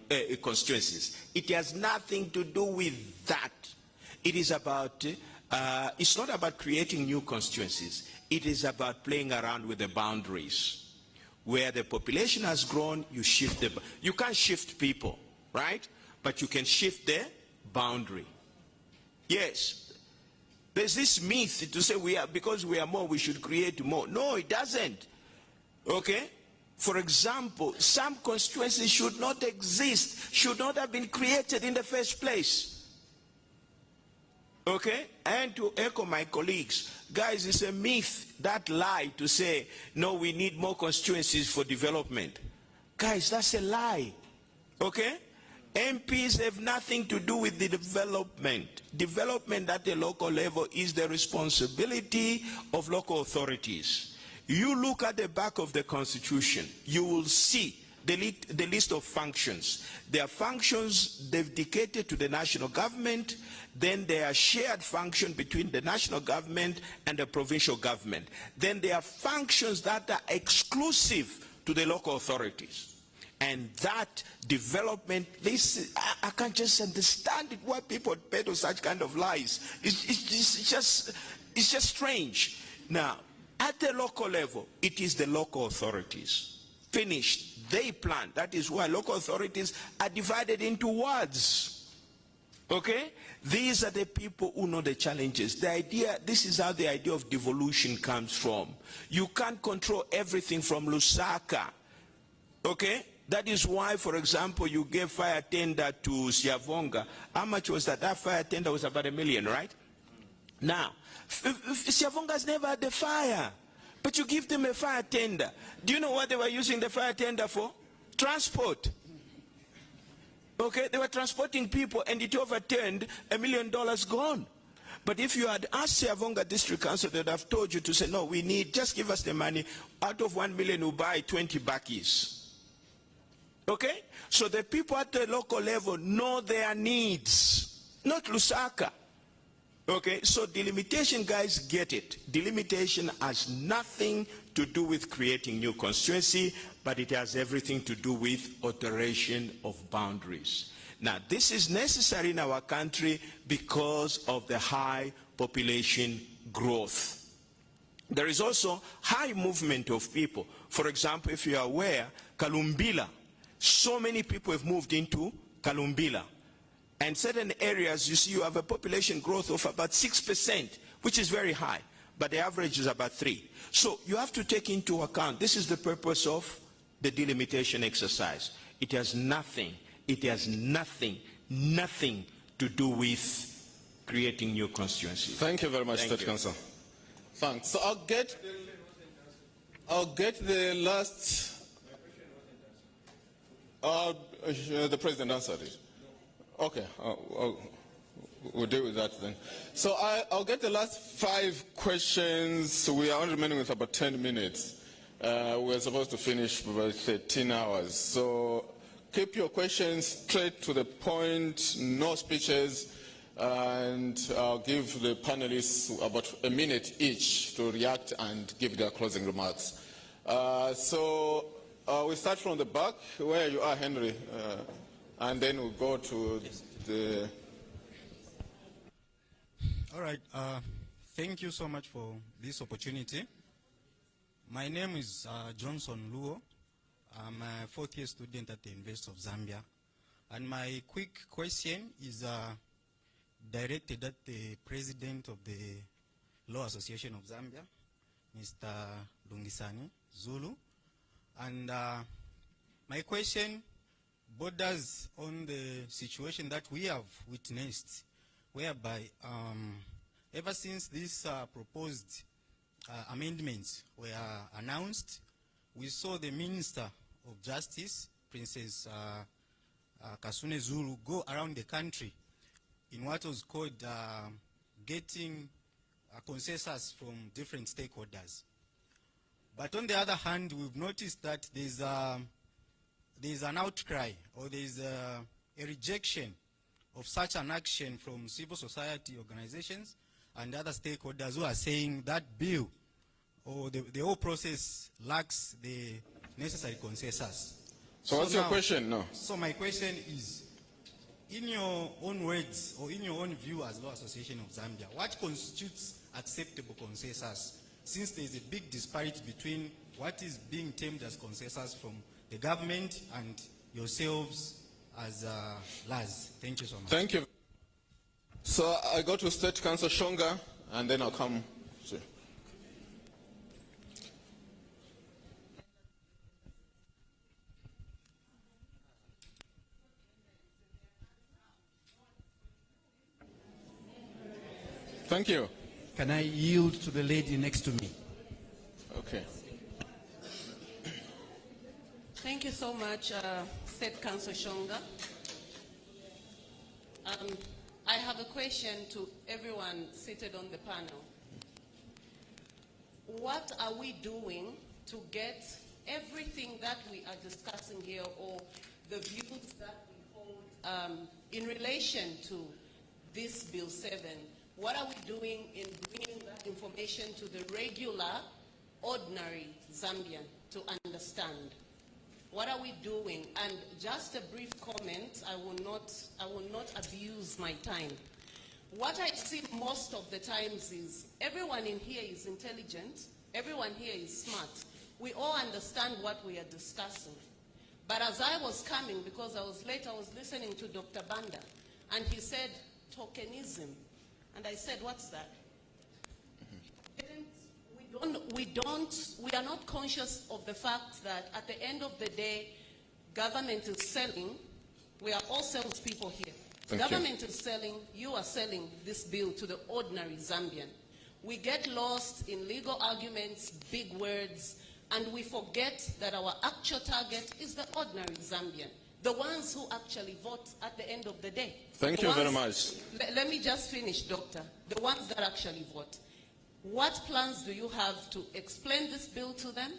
constituencies. It has nothing to do with that. It is about, it's not about creating new constituencies. It is about playing around with the boundaries. Where the population has grown, you shift the, you can't shift people, right? But you can shift the boundary. Yes. There's this myth to say because we are more, we should create more. No, it doesn't. Okay? For example, some constituencies should not exist, should not have been created in the first place. Okay? And to echo my colleagues, guys, it's a myth, that lie to say, no, we need more constituencies for development. Guys, that's a lie. Okay? MPs have nothing to do with the development. Development at the local level is the responsibility of local authorities. You look at the back of the Constitution, you will see the list of functions. There are functions dedicated to the national government, then there are shared functions between the national government and the provincial government. Then there are functions that are exclusive to the local authorities. And that development, I can't just understand it, why people peddle such kind of lies. It's just strange. Now, at the local level, it is the local authorities. Finished. They plan. That is why local authorities are divided into wards. Okay? These are the people who know the challenges. The idea, this is how the idea of devolution comes from. You can't control everything from Lusaka. Okay? That is why, for example, you gave fire tender to Siavonga. How much was that? That fire tender was about $1 million, right? Now, Siavonga's never had a fire, but you give them a fire tender. Do you know what they were using the fire tender for? Transport. Okay, they were transporting people and it overturned $1 million gone. But if you had asked Siavonga District Council, they would have told you to say, no, we need, just give us the money. Out of 1 million, we'll buy 20 bakkies. Okay? So the people at the local level know their needs, not Lusaka. Okay? So delimitation, guys, get it. Delimitation has nothing to do with creating new constituency, but it has everything to do with alteration of boundaries. Now, this is necessary in our country because of the high population growth. There is also high movement of people. For example, if you are aware, Kalumbila, so many people have moved into Kalumbila. And certain areas, you see, you have a population growth of about 6%, which is very high, but the average is about 3%. So you have to take into account, this is the purpose of the delimitation exercise. It has nothing to do with creating new constituencies. Thank you very much, State Council. Thanks. So I'll get the last. The President answered it. Okay, we'll deal with that then. So I'll get the last 5 questions. We are only remaining with about 10 minutes. We're supposed to finish by 13 hours. So keep your questions straight to the point, no speeches, and I'll give the panelists about a minute each to react and give their closing remarks. So we start from the back, where you are, Henry, and then we'll go to the... All right, thank you so much for this opportunity. My name is Johnson Luo. I'm a 4th-year student at the University of Zambia. And my quick question is directed at the President of the Law Association of Zambia, Mr. Lungisani Zulu. And my question borders on the situation that we have witnessed, whereby ever since these proposed amendments were announced, we saw the Minister of Justice, Princess Kasune Zulu, go around the country in what was called getting a consensus from different stakeholders. But on the other hand, we've noticed that there's an outcry, or there's a rejection of such an action from civil society organizations and other stakeholders who are saying that bill or the whole process lacks the necessary consensus. So what's your question now? So my question is, in your own words or in your own view as Law Association of Zambia, what constitutes acceptable consensus, since there is a big disparity between what is being termed as consensus from the government and yourselves as LAZ? Thank you so much. Thank you. So I go to State Council Shonga, and then I'll come to you. Thank you. Can I yield to the lady next to me? Okay. Thank you so much, State Council Shonga. I have a question to everyone seated on the panel. What are we doing to get everything that we are discussing here, or the views that we hold in relation to this Bill 7? What are we doing in bringing that information to the regular, ordinary Zambian to understand? What are we doing? And just a brief comment, I will not abuse my time. What I see most of the times is everyone in here is intelligent, everyone here is smart. We all understand what we are discussing. But as I was coming, because I was late, I was listening to Dr. Banda, and he said tokenism. And I said, what's that? We are not conscious of the fact that at the end of the day, government is selling. We are all salespeople here. Government is selling, you are selling this bill to the ordinary Zambian. We get lost in legal arguments, big words, and we forget that our actual target is the ordinary Zambian, the ones who actually vote at the end of the day. Thank you very much. Let me just finish, Doctor. The ones that actually vote. What plans do you have to explain this bill to them?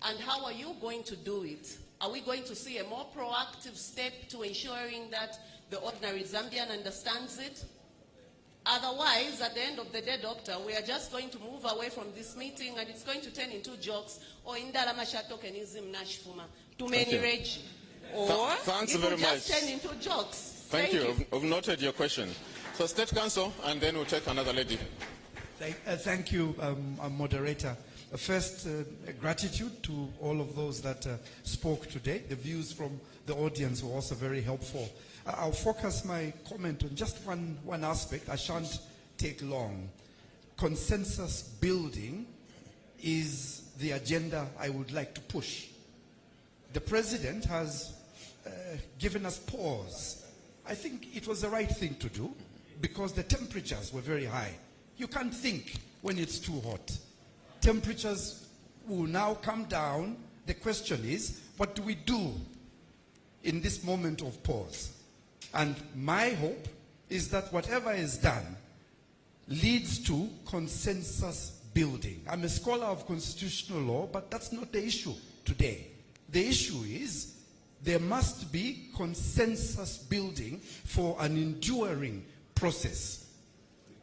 And how are you going to do it? Are we going to see a more proactive step to ensuring that the ordinary Zambian understands it? Otherwise, at the end of the day, Doctor, we are just going to move away from this meeting and it's going to turn into jokes. Or indala mashatokenism nashfuma. Too many rage. Or thanks it very will just much. turn into jokes. Thank you. I've noted your question. So State Council, and then we'll take another lady. Thank you, Moderator. First, gratitude to all of those that spoke today. The views from the audience were also very helpful. I'll focus my comment on just one aspect. I shan't take long. Consensus building is the agenda I would like to push. The President has given us pause. I think it was the right thing to do because the temperatures were very high. You can't think when it's too hot. Temperatures will now come down. The question is, what do we do in this moment of pause? And my hope is that whatever is done leads to consensus building. I'm a scholar of constitutional law, but that's not the issue today. The issue is there must be consensus building for an enduring process.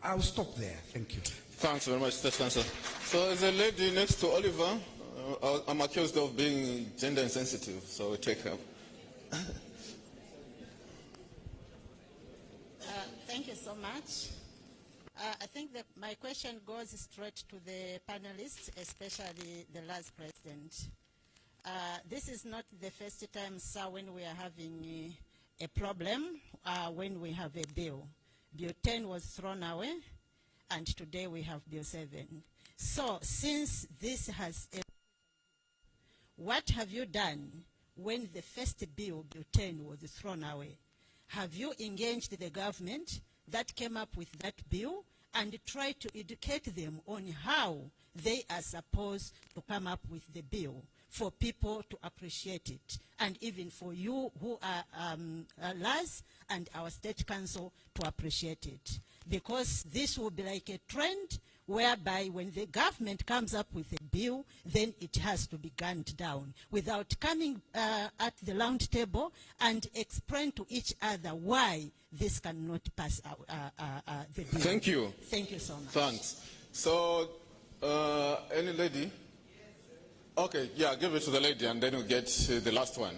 I'll stop there. Thank you. Thanks very much, State Council. So there's a lady next to Oliver. I'm accused of being gender insensitive, so we take her. Thank you so much. I think that my question goes straight to the panelists, especially the LAZ president. This is not the first time, sir, when we are having a problem, when we have a bill. Bill 10 was thrown away, and today we have Bill 7. So, since this has what have you done when the first bill, Bill 10, was thrown away? Have you engaged the government that came up with that bill and tried to educate them on how they are supposed to come up with the bill for people to appreciate it, and even for you who are LAZ and our State Council to appreciate it? Because this will be like a trend whereby when the government comes up with a bill, then it has to be gunned down without coming at the round table and explain to each other why this cannot pass the bill. Thank you. Thank you so much. Thanks. So, any lady? Okay, yeah, give it to the lady and then we'll get the last one.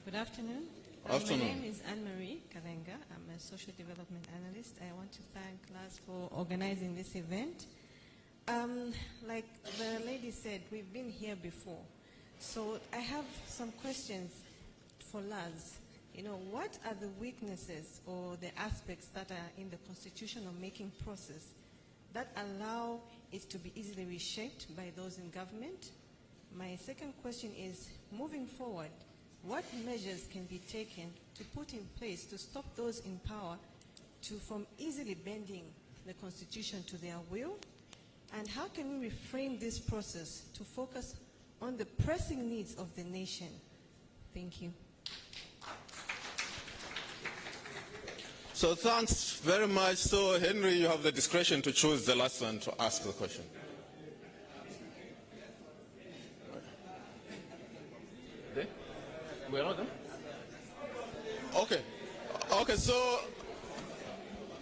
Good afternoon. Afternoon. My name is Anne-Marie Kalenga. I'm a social development analyst. I want to thank LAZ for organizing this event. Like the lady said, we've been here before. So I have some questions for LAZ. You know, what are the weaknesses or the aspects that are in the constitutional making process that allow it to be easily reshaped by those in government? My second question is, moving forward, what measures can be taken to put in place to stop those in power from easily bending the Constitution to their will? And how can we reframe this process to focus on the pressing needs of the nation? Thank you. So thanks very much. So Henry, you have the discretion to choose the last one to ask the question. We are not done? Okay. Okay, so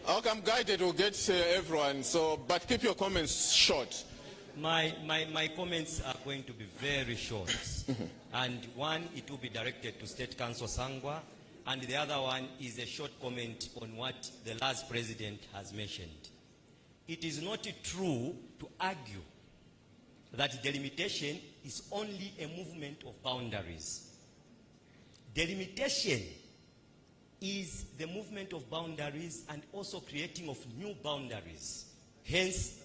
I'm guided, we'll get everyone, so, but keep your comments short. My comments are going to be very short. And one, it will be directed to State Council Sangwa, and the other one is a short comment on what the last president has mentioned. It is not true to argue that delimitation is only a movement of boundaries. Delimitation is the movement of boundaries and also creating of new boundaries. Hence,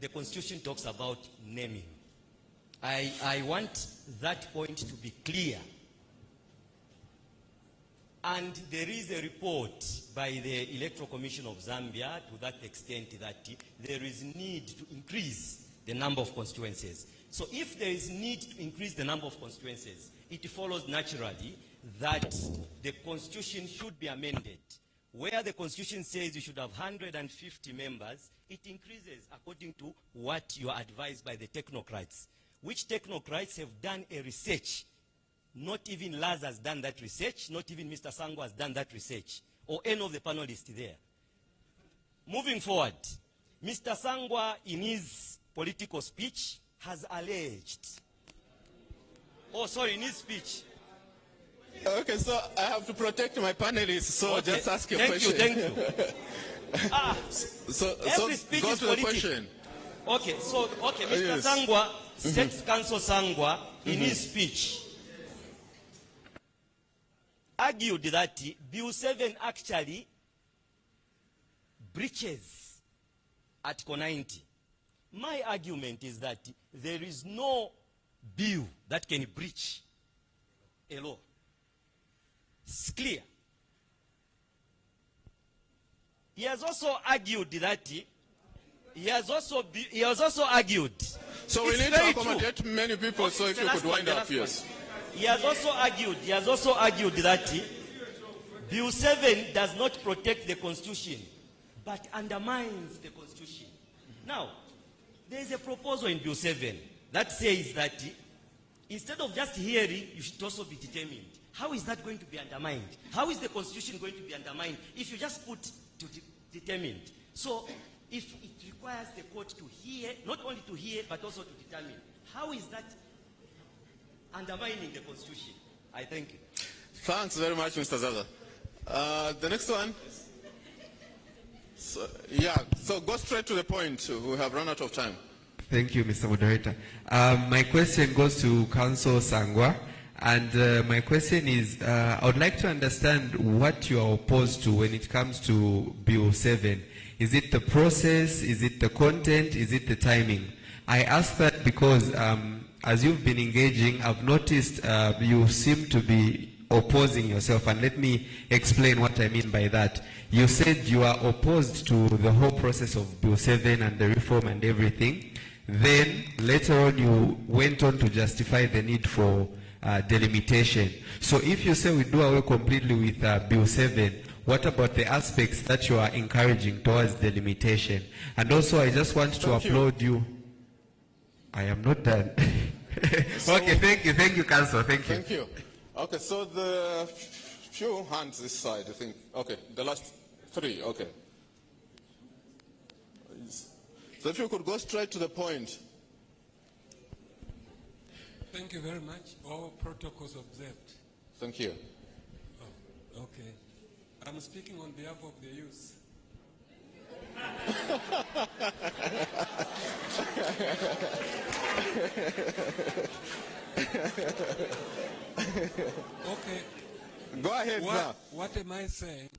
the Constitution talks about naming. I want that point to be clear And there is a report by the Electoral Commission of Zambia to that extent that there is need to increase the number of constituencies. So if there is need to increase the number of constituencies, it follows naturally that the constitution should be amended. Where the constitution says you should have 150 members, it increases according to what you are advised by the technocrats, which technocrats have done a research. Not even LAZ has done that research, not even Mr. Sangwa has done that research, or any of the panelists there. Moving forward, Mr. Sangwa, in his political speech, has alleged, in his speech. Okay, so I have to protect my panelists, so Okay. just ask your Thank question. Thank you. So Every speech go is to the political. question. Okay, Mr. Yes. Sangwa, State Council Sangwa, in his speech, argued that Bill 7 actually breaches Article 90. My argument is that there is no bill that can breach a law. It's clear. He has also argued that he has also argued. So we It's need to very accommodate true. many people, so if you could wind up, yes. He has also argued that Bill 7 does not protect the Constitution, but undermines the Constitution. Now, there is a proposal in Bill 7 that says that instead of just hearing, you should also be determined. How is that going to be undermined? How is the Constitution going to be undermined if you just put to determined? So, if it requires the court to hear, not only to hear, but also to determine, how is that undermining the Constitution? I thank you. Thanks very much, Mr. Zaza. The next one. So go straight to the point. We have run out of time. Thank you, Mr. Moderator. My question goes to Council Sangwa. And my question is, I would like to understand what you are opposed to when it comes to Bill 7. Is it the process? Is it the content? Is it the timing? I ask that because as you've been engaging, I've noticed you seem to be opposing yourself. And let me explain what I mean by that. You said you are opposed to the whole process of Bill 7 and the reform and everything. Then later on you went on to justify the need for delimitation. So if you say we do away completely with Bill 7, what about the aspects that you are encouraging towards delimitation? And also I just want to applaud you. I am not done. Okay, thank you, Council. Thank you. Thank you. Okay, so the few hands this side, I think. Okay, the last three, okay. So if you could go straight to the point. Thank you very much. All protocols observed. Thank you. Oh, okay. I'm speaking on behalf of the youth. Okay. Go ahead, sir. What am I saying?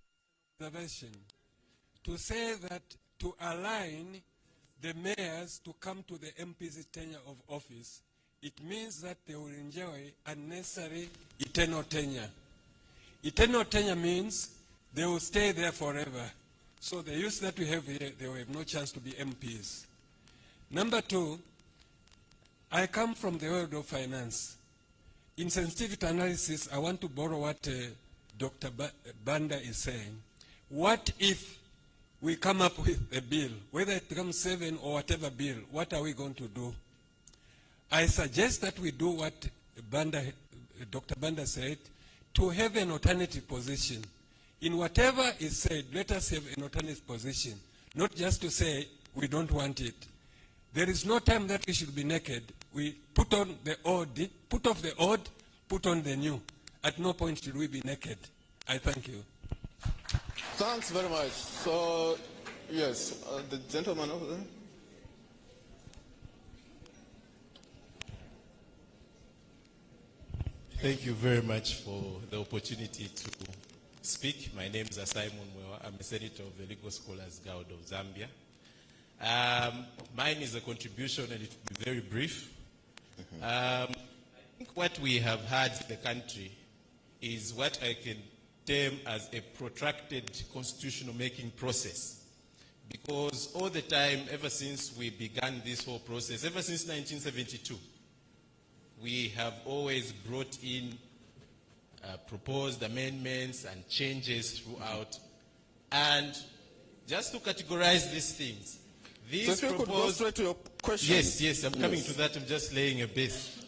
Observation. To say that to align the mayors to come to the MP's tenure of office, it means that they will enjoy unnecessary eternal tenure. Eternal tenure means they will stay there forever. So the youth that we have here, they will have no chance to be MPs. Number two, I come from the world of finance. In sensitivity analysis, I want to borrow what Dr. Banda is saying. What if we come up with a bill, whether it becomes 7 or whatever bill, what are we going to do? I suggest that we do what Dr. Banda said, to have an alternative position. In whatever is said, let us have an alternative position, not just to say we don't want it. There is no time that we should be naked. We put on the old, put off the old, put on the new. At no point should we be naked. I thank you. Thanks very much. So, yes, the gentleman over there. Thank you very much for the opportunity to speak. My name is Simon Mwewa. I'm a senator of the Legal Scholars Guild of Zambia. Mine is a contribution and it will be very brief. I think what we have had in the country is what I can term as a protracted constitutional making process. Because all the time, ever since we began this whole process, ever since 1972, we have always brought in proposed amendments and changes throughout. And just to categorize these things, these so if you could go straight to your question. Yes, I'm coming to that. I'm just laying a base.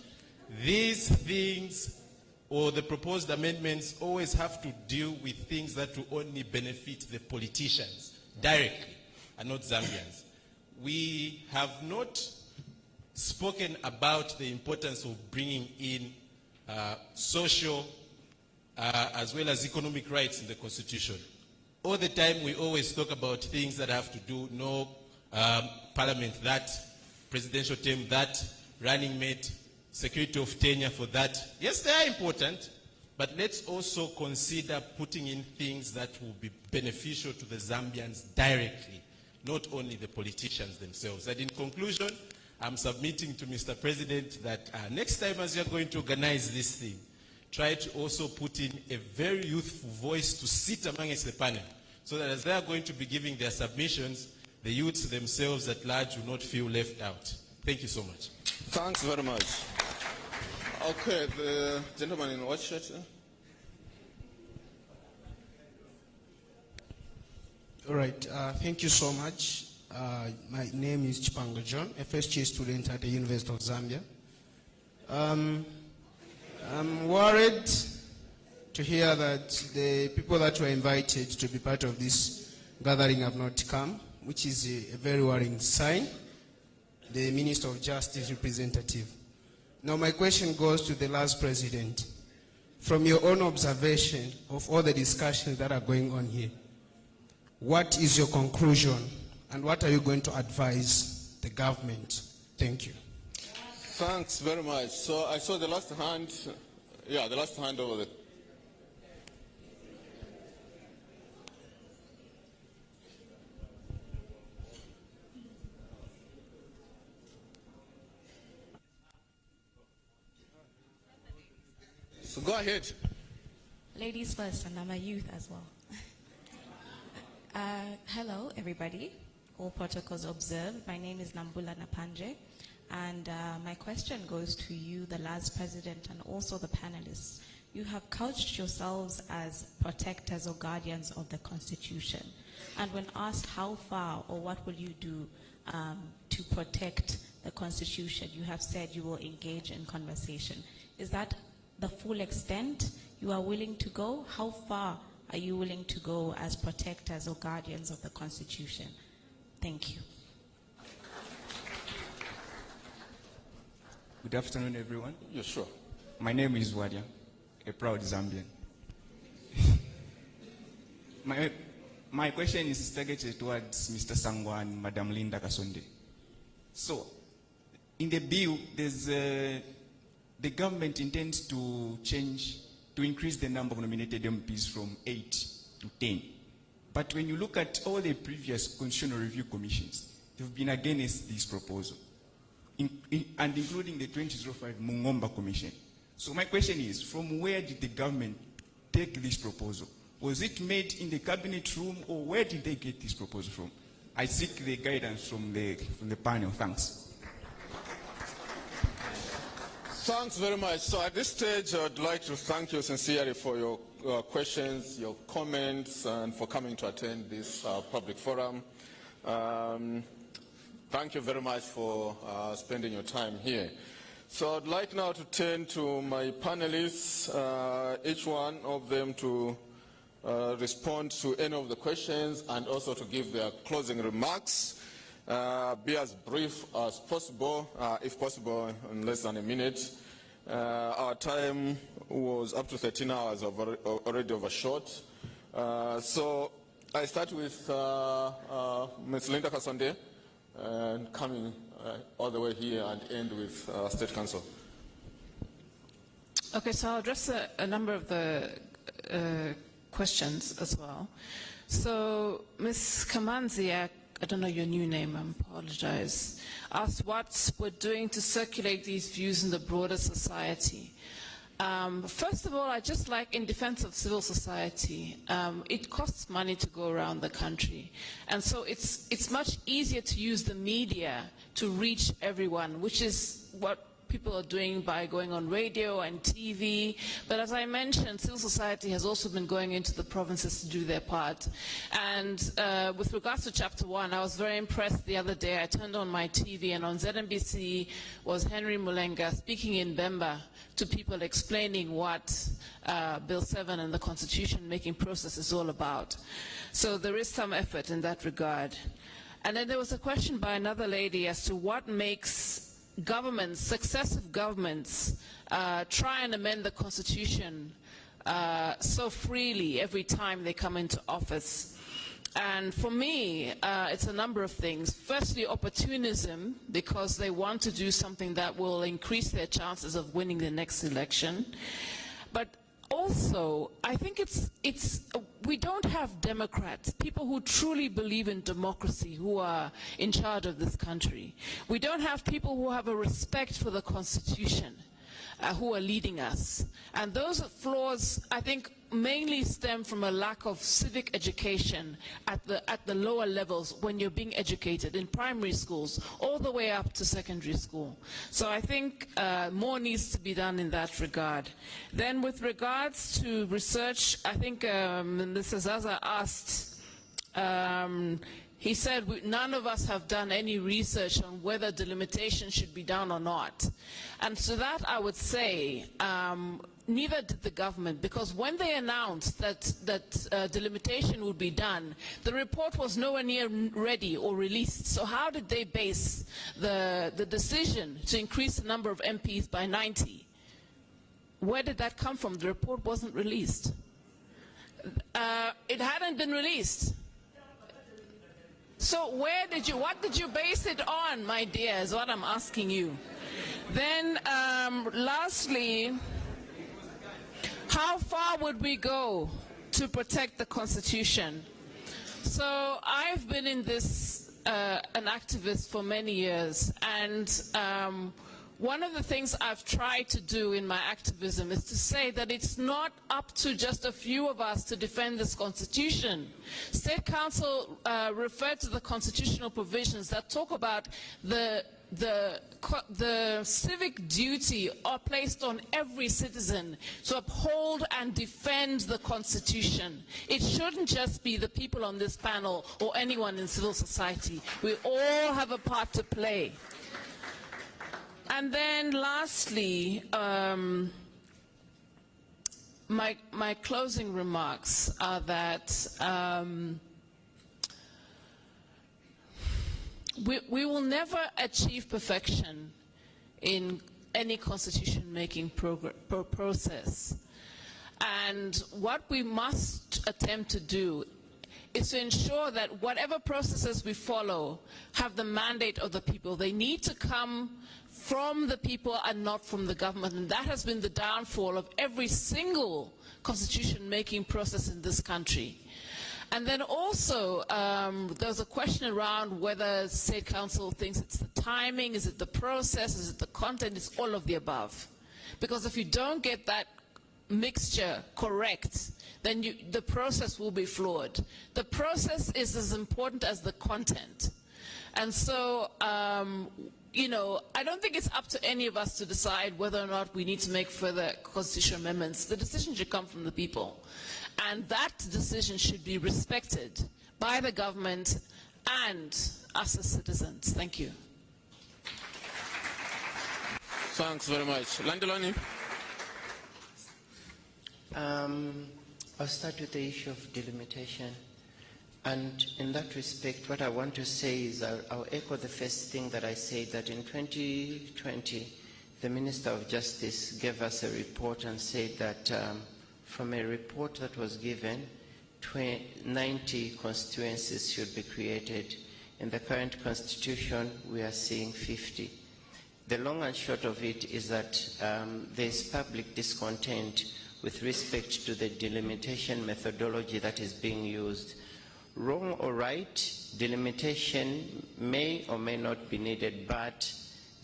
These things or the proposed amendments always have to deal with things that will only benefit the politicians directly and not Zambians. We have not spoken about the importance of bringing in social as well as economic rights in the Constitution. All the time we always talk about things that have to do, no parliament that, presidential term that, running mate, security of tenure for that. Yes, they are important, but let's also consider putting in things that will be beneficial to the Zambians directly, not only the politicians themselves. And in conclusion, I'm submitting to Mr. President that next time as you're going to organize this thing, try to also put in a very youthful voice to sit amongst the panel, so that as they are going to be giving their submissions, the youths themselves at large will not feel left out. Thank you so much. Thanks very much. Okay, the gentleman in white shirt. All right, thank you so much. My name is Chipanga John, a first-year student at the University of Zambia. I'm worried to hear that the people that were invited to be part of this gathering have not come, which is a very worrying sign. The Minister of Justice representative. Now my question goes to the last president. From your own observation of all the discussions that are going on here, what is your conclusion and what are you going to advise the government? Thank you. Thanks very much. So I saw the last hand. Yeah, the last hand over there. So go ahead. Ladies first, and I'm a youth as well. Hello, everybody. All protocols observed. My name is Nambula Napanje, and my question goes to you, the LAZ president, and also the panelists. You have couched yourselves as protectors or guardians of the Constitution. And when asked how far or what will you do to protect the Constitution, you have said you will engage in conversation. Is that the full extent you are willing to go? How far are you willing to go as protectors or guardians of the Constitution? Thank you. Good afternoon, everyone. Yeah, sure. My name is Wadia, a proud Zambian. My question is targeted towards Mr. Sangwa and Madam Linda Kasonde. So, in the bill, there's the government intends to increase the number of nominated MPs from 8 to 10. But when you look at all the previous constitutional review commissions, they've been against this proposal, and including the 2005 Mungomba Commission. So my question is, from where did the government take this proposal? Was it made in the cabinet room, or where did they get this proposal from? I seek the guidance from the panel. Thanks. Thanks very much. So at this stage, I'd like to thank you sincerely for your questions, your comments, and for coming to attend this public forum. Thank you very much for spending your time here. So I'd like now to turn to my panelists, each one of them to respond to any of the questions and also to give their closing remarks. Be as brief as possible, if possible in less than a minute. Our time was up to 13 hours, already overshot. So I start with Ms. Linda Kasonde, and coming all the way here and end with State Council. Okay, so I'll address a number of the questions as well. So Ms. Kamanzi, I don't know your new name, I apologize, asked what we're doing to circulate these views in the broader society. First of all, I just like in defense of civil society, it costs money to go around the country. And so it's much easier to use the media to reach everyone, which is what people are doing by going on radio and TV. But as I mentioned, civil society has also been going into the provinces to do their part. And with regards to Chapter 1, I was very impressed the other day. I turned on my TV, and on ZNBC was Henry Mulenga speaking in Bemba to people explaining what Bill 7 and the constitution-making process is all about. So there is some effort in that regard. And then there was a question by another lady as to what makes governments, successive governments, try and amend the constitution so freely every time they come into office. And for me, it's a number of things. Firstly, opportunism, because they want to do something that will increase their chances of winning the next election. But also, I think we don't have Democrats, people who truly believe in democracy, who are in charge of this country. We don't have people who have a respect for the Constitution, who are leading us. And those flaws, I think, mainly stem from a lack of civic education at the lower levels when you're being educated in primary schools all the way up to secondary school. So I think more needs to be done in that regard. Then with regards to research, I think Mr. Zaza asked, he said none of us have done any research on whether delimitation should be done or not. And to that I would say, neither did the government, because when they announced that delimitation would be done, the report was nowhere near ready or released. So how did they base the decision to increase the number of MPs by 90? Where did that come from? The report wasn't released. It hadn't been released. So what did you base it on, my dear, is what I'm asking you. Then lastly, how far would we go to protect the Constitution? So I've been in this, an activist for many years, and one of the things I've tried to do in my activism is to say that it's not up to just a few of us to defend this Constitution. State Council referred to the constitutional provisions that talk about the civic duty are placed on every citizen to uphold and defend the Constitution. It shouldn't just be the people on this panel or anyone in civil society. We all have a part to play. And then lastly, my closing remarks are that we will never achieve perfection in any constitution-making process. And what we must attempt to do is to ensure that whatever processes we follow have the mandate of the people. They need to come from the people and not from the government. And that has been the downfall of every single constitution-making process in this country. And then also, there's a question around whether State Council thinks it's the timing, is it the process, is it the content, it's all of the above. Because if you don't get that mixture correct, then the process will be flawed. The process is as important as the content. And so, you know, I don't think it's up to any of us to decide whether or not we need to make further constitutional amendments. The decision should come from the people. And that decision should be respected by the government and us as citizens. Thank you. Thanks very much. Landilani? I'll start with the issue of delimitation. And in that respect, what I want to say is I'll echo the first thing that I said, that in 2020, the Minister of Justice gave us a report and said that from a report that was given, 90 constituencies should be created. In the current constitution, we are seeing 50. The long and short of it is that there is public discontent with respect to the delimitation methodology that is being used. Wrong or right, delimitation may or may not be needed, but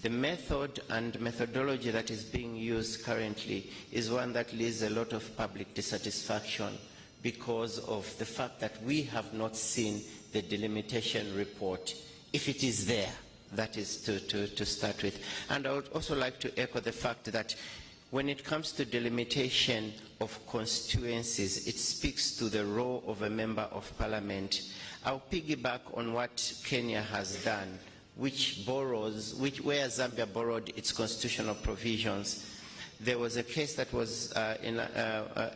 The method and methodology that is being used currently is one that leaves a lot of public dissatisfaction because of the fact that we have not seen the delimitation report, if it is there. That is to start with. And I would also like to echo the fact that when it comes to delimitation of constituencies, it speaks to the role of a member of parliament. I'll piggyback on what Kenya has done, where Zambia borrowed its constitutional provisions. There was a case that was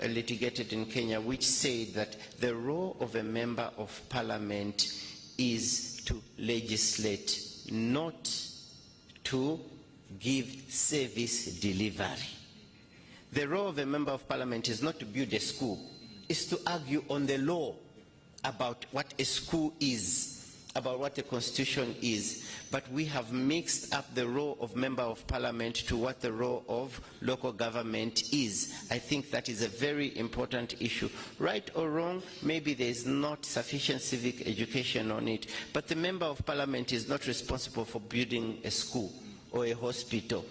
litigated in Kenya which said that the role of a member of parliament is to legislate, not to give service delivery. The role of a member of parliament is not to build a school, it's to argue on the law about what a school is, about what the constitution is. But we have mixed up the role of member of parliament to what the role of local government is. I think that is a very important issue. Right or wrong, maybe there is not sufficient civic education on it, but the member of parliament is not responsible for building a school or a hospital,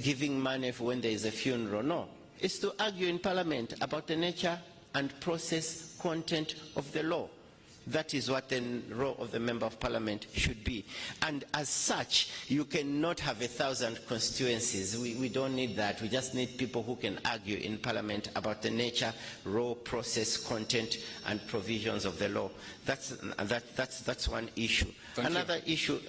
giving money for when there is a funeral. No, it's to argue in parliament about the nature and process content of the law. That is what the role of the member of parliament should be. And as such, you cannot have 1,000 constituencies. We don't need that. We just need people who can argue in parliament about the nature, role, process, content, and provisions of the law. That's one issue. Another issue,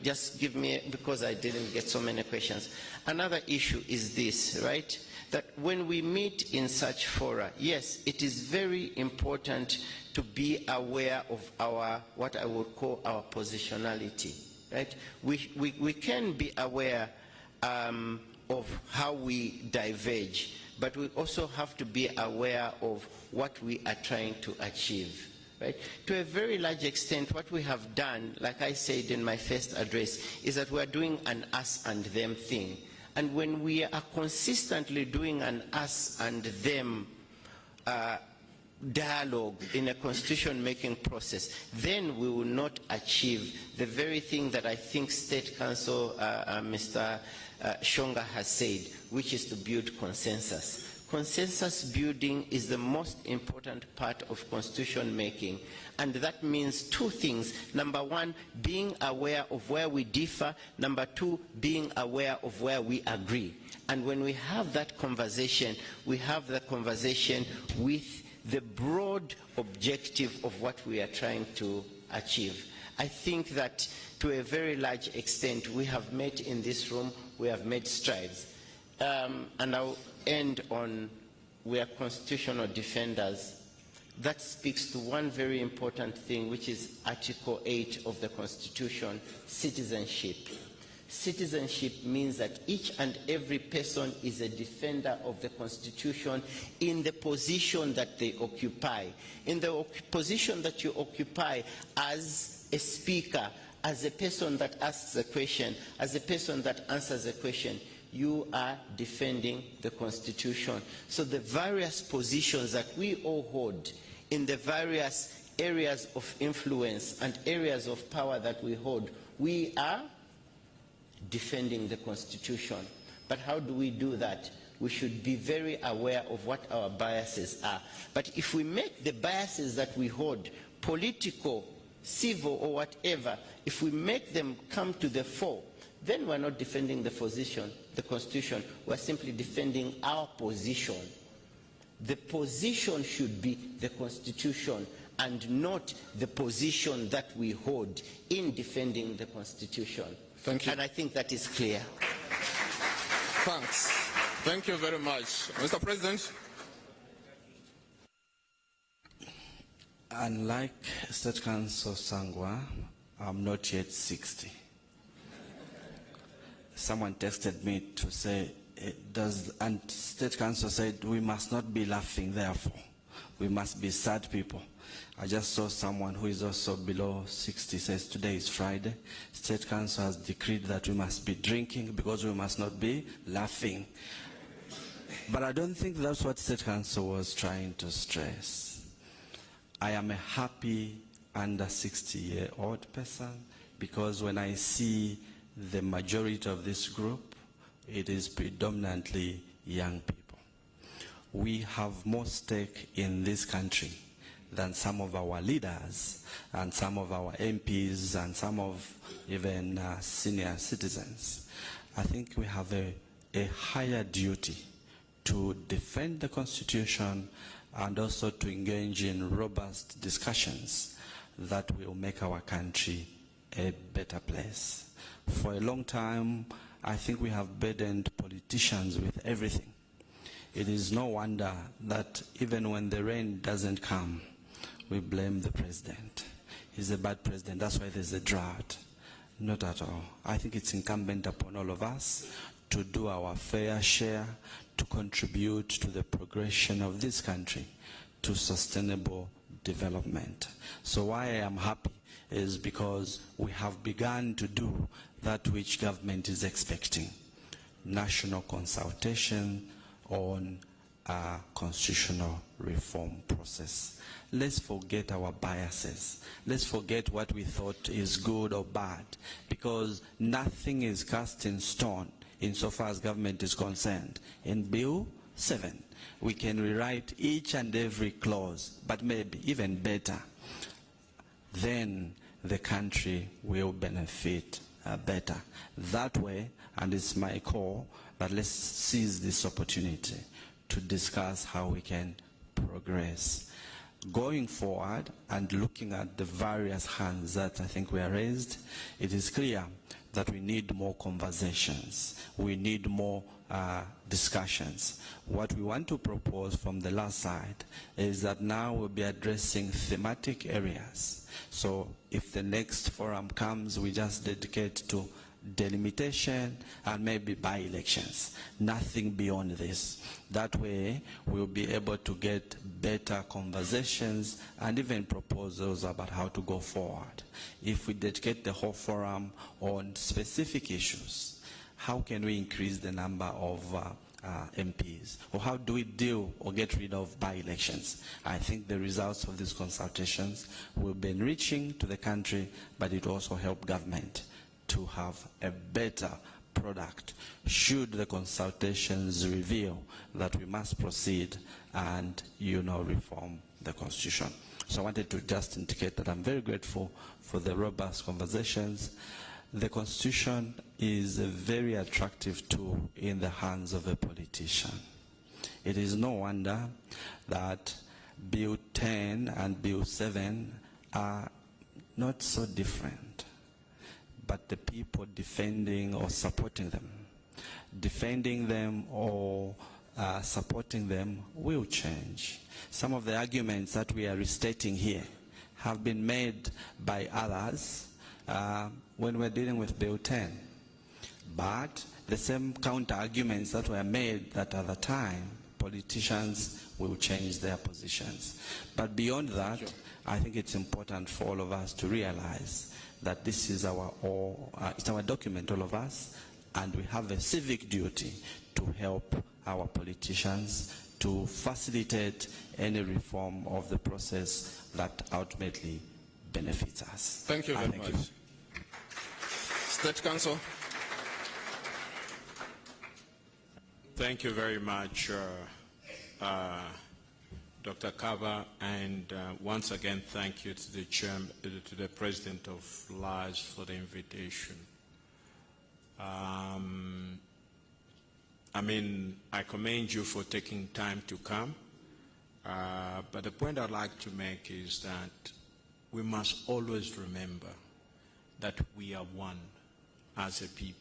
just give me, because I didn't get so many questions. Another issue is this, right? That when we meet in such fora, yes, it is very important to be aware of our, what I would call our positionality, right? We can be aware of how we diverge, but we also have to be aware of what we are trying to achieve, right? To a very large extent, what we have done, like I said in my first address, is that we are doing an us and them thing. And when we are consistently doing an us and them dialogue in a constitution-making process, then we will not achieve the very thing that I think State Council Mr. Shonga has said, which is to build consensus. Consensus building is the most important part of constitution making, and that means two things. Number one, being aware of where we differ. Number two, being aware of where we agree. And when we have that conversation, we have the conversation with the broad objective of what we are trying to achieve. I think that to a very large extent, we have met in this room, we have made strides. And I'll end on, we are constitutional defenders. That speaks to one very important thing, which is Article 8 of the Constitution, citizenship. Citizenship means that each and every person is a defender of the Constitution in the position that they occupy. In the position that you occupy as a speaker, as a person that asks a question, as a person that answers a question, you are defending the Constitution. So the various positions that we all hold in the various areas of influence and areas of power that we hold, we are defending the Constitution. But how do we do that? We should be very aware of what our biases are. But if we make the biases that we hold, political, civil, or whatever, if we make them come to the fore, then we're not defending the Constitution, we're simply defending our position. The position should be the Constitution and not the position that we hold in defending the Constitution. Thank you. And I think that is clear. Thanks. Thank you very much. Mr. President. Unlike State Council Sangwa, I'm not yet 60. Someone texted me to say, and State Council said, we must not be laughing, therefore. We must be sad people. I just saw someone who is also below 60 says, today is Friday. State Council has decreed that we must be drinking because we must not be laughing. But I don't think that's what State Council was trying to stress. I am a happy under 60-year-old person because when I see the majority of this group, it is predominantly young people. We have more stake in this country than some of our leaders and some of our MPs and some of even senior citizens. I think we have a higher duty to defend the Constitution and also to engage in robust discussions that will make our country a better place. For a long time, I think we have burdened politicians with everything. It is no wonder that even when the rain doesn't come, we blame the president. He's a bad president, that's why there's a drought. Not at all. I think it's incumbent upon all of us to do our fair share, to contribute to the progression of this country, to sustainable development. So why I am happy is because we have begun to do that which government is expecting. National consultation on a constitutional reform process. Let's forget our biases. Let's forget what we thought is good or bad, because nothing is cast in stone insofar as government is concerned. In Bill 7, we can rewrite each and every clause, but maybe even better. Then the country will benefit better. That way, and it's my call, that let's seize this opportunity to discuss how we can progress. Going forward and looking at the various hands that I think were raised, it is clear that we need more conversations. We need more discussions. What we want to propose from the LAZ side is that now we'll be addressing thematic areas. So if the next forum comes, we just dedicate to delimitation and maybe by-elections. Nothing beyond this. That way, we'll be able to get better conversations and even proposals about how to go forward. If we dedicate the whole forum on specific issues, how can we increase the number of MPs? Or how do we deal or get rid of by-elections? I think the results of these consultations will be enriching to the country, but it also help government to have a better product should the consultations reveal that we must proceed and, reform the Constitution. So I wanted to just indicate that I'm very grateful for the robust conversations. The Constitution is a very attractive tool in the hands of a politician. It is no wonder that Bill 10 and Bill 7 are not so different, but the people defending or supporting them or supporting them will change. Some of the arguments that we are restating here have been made by others when we're dealing with Bill 10. But the same counter-arguments that were made at other time, politicians will change their positions. But beyond that, I think it's important for all of us to realize that this is it's our document, all of us, and we have a civic duty to help our politicians to facilitate any reform of the process that ultimately benefits us. Thank you very much. State Counsel. Thank you very much, Dr. Kaba, and once again, thank you to the chairman, to the president of LAZ for the invitation. I commend you for taking time to come, but the point I'd like to make is that we must always remember that we are one as a people.